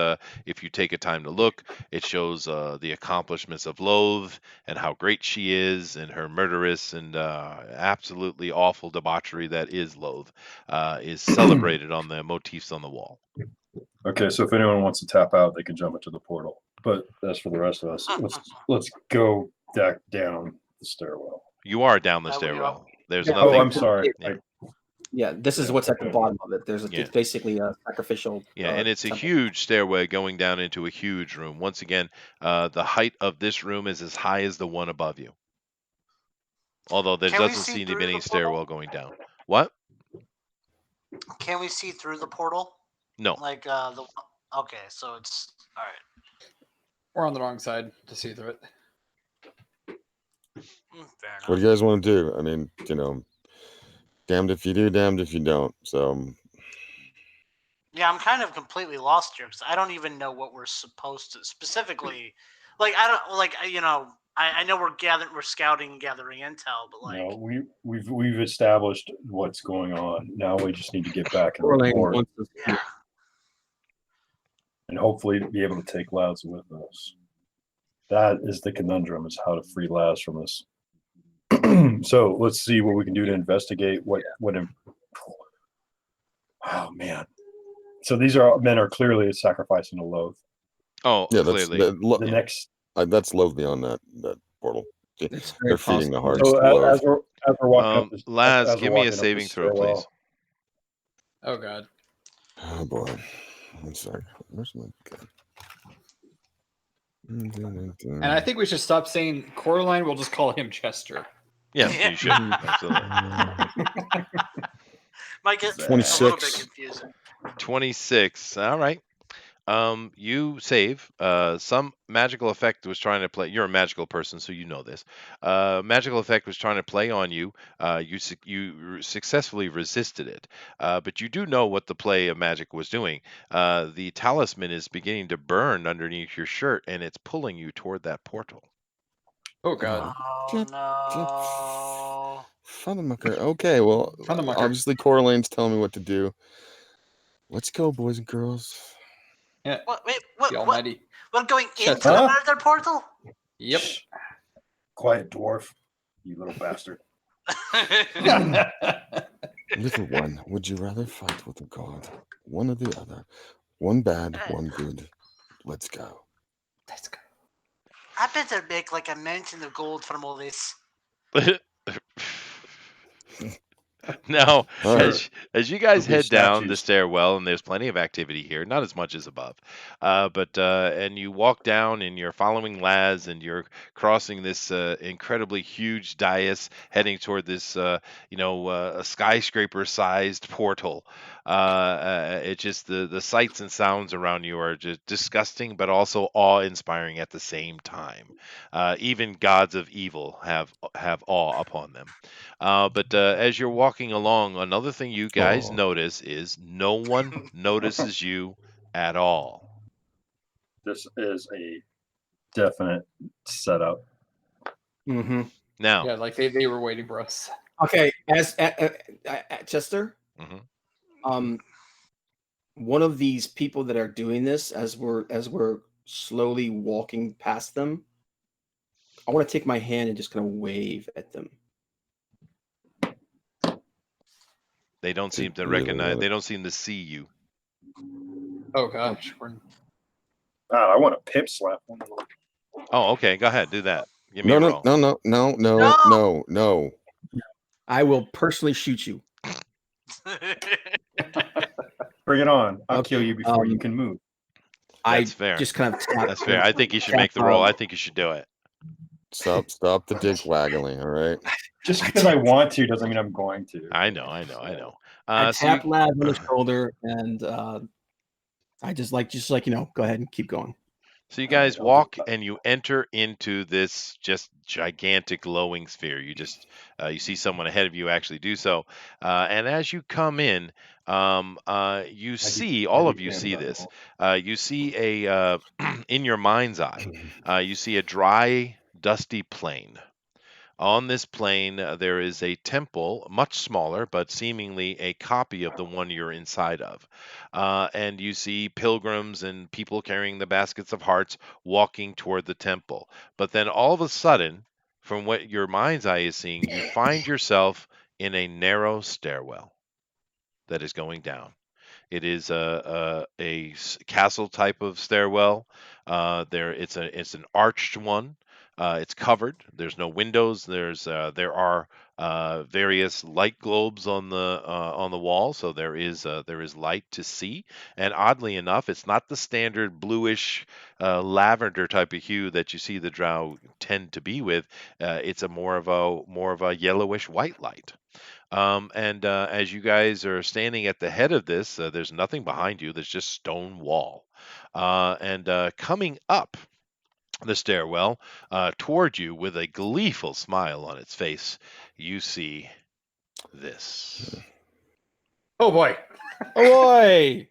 if you take a time to look, it shows the accomplishments of Loathe and how great she is, and her murderous and absolutely awful debauchery that is Loathe is celebrated on the motifs on the wall. Okay, so if anyone wants to tap out, they can jump into the portal. But as for the rest of us, let's go back down the stairwell. You are down the That would be stairwell. There's Yeah. nothing. Oh, I'm sorry. Yeah. Yeah, this is what's at the bottom of it. There's Yeah. it's basically a sacrificial. Yeah, and it's a temple. huge stairway going down into a huge room. Once again, the height of this room is as high as the one above you. Although there Can we doesn't see seem to through be any the portal? stairwell going down. What? Can we see through the portal? No. Like the. Okay, so it's all right. We're on the wrong side to see through it. Fair enough. What do you guys want to do? I mean, damned if you do, damned if you don't. So, Yeah, I'm kind of completely lost here because I don't even know what we're supposed to specifically. Like I don't like I know we're scouting, gathering intel, but like No, we've established what's going on. Now we just need to get back and Coraline report, wants us- yeah. and hopefully be able to take Laz with us. That is the conundrum: is how to free Laz from this. So let's see what we can do to investigate what. Oh man! So these men are clearly sacrificing a Loathe. Oh, yeah, clearly. The next. that's Love beyond that portal. It's They're very feeding the possible. hearts So to Love. as we're walking up this, Laz, as we're give me a walking up saving this throw, stairwell- please. Oh god. Oh boy. One sec. Where's my gun? And I think we should stop saying Coraline. We'll just call him Chester. Yes, you should. Absolutely. Might get a little 26. bit confusing. 26. All right. You save. Some magical effect was trying to play. You're a magical person, so you know this. Magical effect was trying to play on you. You successfully resisted it. But you do know what the play of magic was doing. The talisman is beginning to burn underneath your shirt, and it's pulling you toward that portal. Oh god. Oh no. Funamaker. Okay, well, Funamaker. obviously Coraline's telling me what to do. Let's go, boys and girls. Yeah. What? Wait. The What? Almighty. We're going Shut into up. another portal. Yep. Shh. Quiet, dwarf. You little bastard. Little one, would you rather fight with a god? One or the other. One bad, one good. Let's go. Let's go. I better make like a mountain of gold from all this. Now, All right. as you guys There'll be head down the statues. stairwell, and there's plenty of activity here, not as much as above, and you walk down, and you're following Laz, and you're crossing this incredibly huge dais, heading toward this, a skyscraper-sized portal. It just the sights and sounds around you are just disgusting, but also awe-inspiring at the same time. Even gods of evil have awe upon them. But as you're walking along, another thing you guys Aw. notice is no one notices you at all. This is a definite setup. Mm-hmm. Now, Yeah, like they were waiting for us. Okay, as Chester, Mhm. One of these people that are doing this, as we're slowly walking past them, I want to take my hand and just kind of wave at them. They don't seem to Really recognize. love They it. don't seem to see you. Oh gosh. I want a pip slap one of them. Oh, okay. Go ahead. Do that. Give me No, a no, roll. no, no, no, no, No! no, no. I will personally shoot you. Bring it on. I'll Okay, kill you before you can move. That's I fair. just kind of tap. That's fair. I think you should tap, make the roll. I think you should do it. Stop the dick waggling. All right. Just because I want to doesn't mean I'm going to. I know. I So tap you, Lav on the shoulder, and I just like go ahead and keep going. So you guys walk and you enter into this just gigantic glowing sphere. You just you see someone ahead of you actually do so, and as you come in, you see all of you see this. You see a in your mind's eye, you see a dry, dusty plain. On this plain, there is a temple, much smaller, but seemingly a copy of the one you're inside of. And you see pilgrims and people carrying the baskets of hearts walking toward the temple. But then all of a sudden, from what your mind's eye is seeing, you find yourself in a narrow stairwell that is going down. It is a castle type of stairwell. It's an arched one. It's covered. There's no windows. There are various light globes on the wall, so there is light to see. And oddly enough, it's not the standard bluish lavender type of hue that you see the drow tend to be with. It's a more of a yellowish white light. And as you guys are standing at the head of this, there's nothing behind you. There's just stone wall. And coming up the stairwell toward you with a gleeful smile on its face, you see this. Oh boy. Oh boy!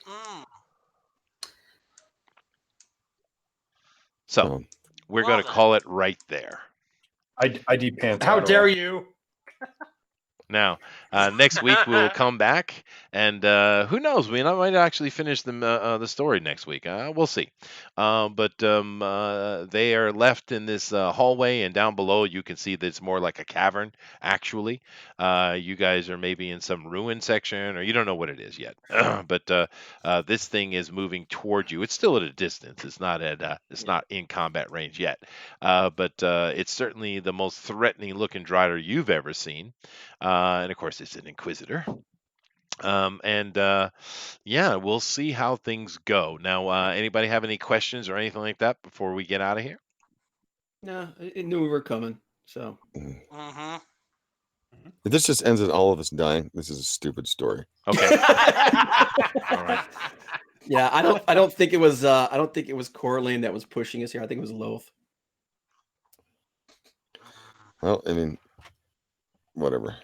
Mm. So Um, we're Well going to then. call it right there. I de-pants. How out dare all. you? Now, next week we will come back, and who knows? We might actually finish the story next week. We'll see. But they are left in this hallway, and down below you can see that it's more like a cavern. Actually, you guys are maybe in some ruin section, or you don't know what it is yet. But this thing is moving toward you. It's still at a distance. It's not in combat range yet. But it's certainly the most threatening looking drider you've ever seen. And of course, it's an inquisitor. Yeah, we'll see how things go. Now, anybody have any questions or anything like that before we get out of here? No, it knew we were coming. So Mm-hmm. if this just ends in all of us dying, this is a stupid story. Okay. All right. yeah, I don't think it was Corlane that was pushing us here. I think it was Loth. Well, I mean, whatever.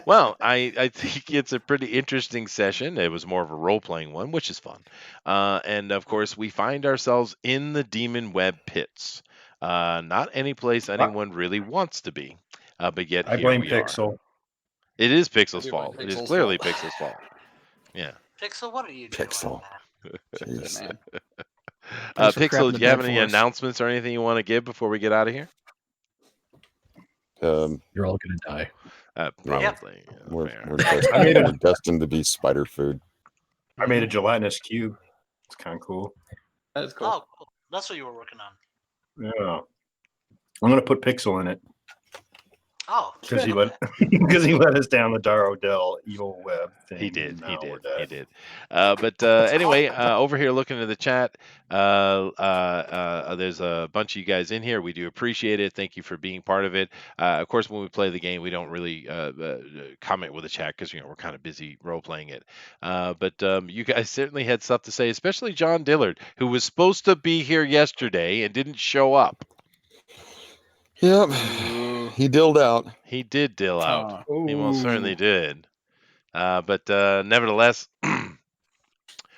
Well, I think it's a pretty interesting session. It was more of a role playing one, which is fun. And of course, we find ourselves in the Demon Web pits. Not any place anyone really wants to be, but yet I here blame we are. Pixel. It is I Pixel's do blame fault. It is Pixel's clearly fault. Pixel's fault. Yeah. Pixel, what are you doing? Pixel. Good Jeez. man. Thanks for crapping Pixel, the do you have bed any for us. announcements or anything you want to give before we get out of here? You're all gonna die. Probably. Yeah, We're, fair. we're, destined, I made a- we're destined to be spider food. I made a gelatinous cube. It's kind of cool. That is cool. Oh, cool. That's what you were working on. Yeah. I'm gonna put Pixel in it Oh, because he let us down the Darodel evil web thing. He did. and He now we're did. He dead. did. But anyway, over here looking at the chat, there's a bunch of you guys in here. We do appreciate it. Thank you for being part of it. Of course, when we play the game, we don't really comment with the chat because we're kind of busy role playing it. But you guys certainly had stuff to say, especially John Dillard, who was supposed to be here yesterday and didn't show up. Yep. He dilled out. He did dill out. Oh. He most certainly did. But nevertheless,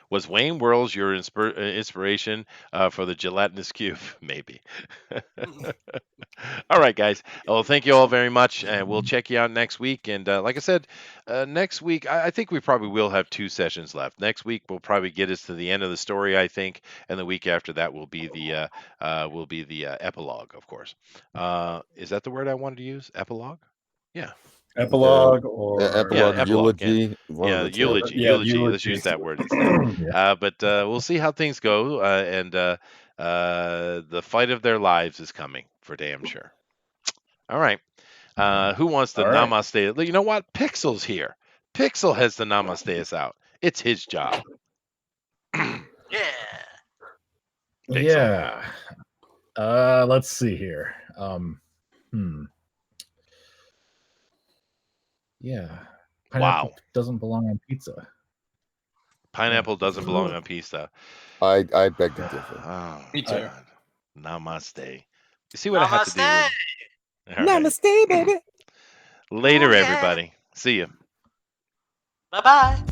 was Wayne Worlds your inspiration for the gelatinous cube? Maybe. All right, guys. Well, thank you all very much, and we'll check you out next week. And like I said, next week I think we probably will have 2 sessions left. Next week will probably get us to the end of the story, I think, and the week after that will be the epilogue, of course. Is that the word I wanted to use? Epilogue? Yeah. Epilogue or epilogue, epilogue, eulogy. one of the two. eulogy. Yeah, Eulogy. Let's eulogy. use that word instead. Yeah. But we'll see how things go. And the fight of their lives is coming for damn sure. All right. Who wants to All right. namaste? You know what? Pixel's here. Pixel has to namaste us out. It's his job. Yeah. Pixel. Yeah. Let's see here. Yeah. Pineapple doesn't belong on pizza. Pineapple doesn't belong on pizza. I beg to differ. Oh, Me too. God. Namaste. You see what I have to do Namaste. with... All right. Namaste, baby. Later, Oh, yeah. everybody. See you. Bye bye.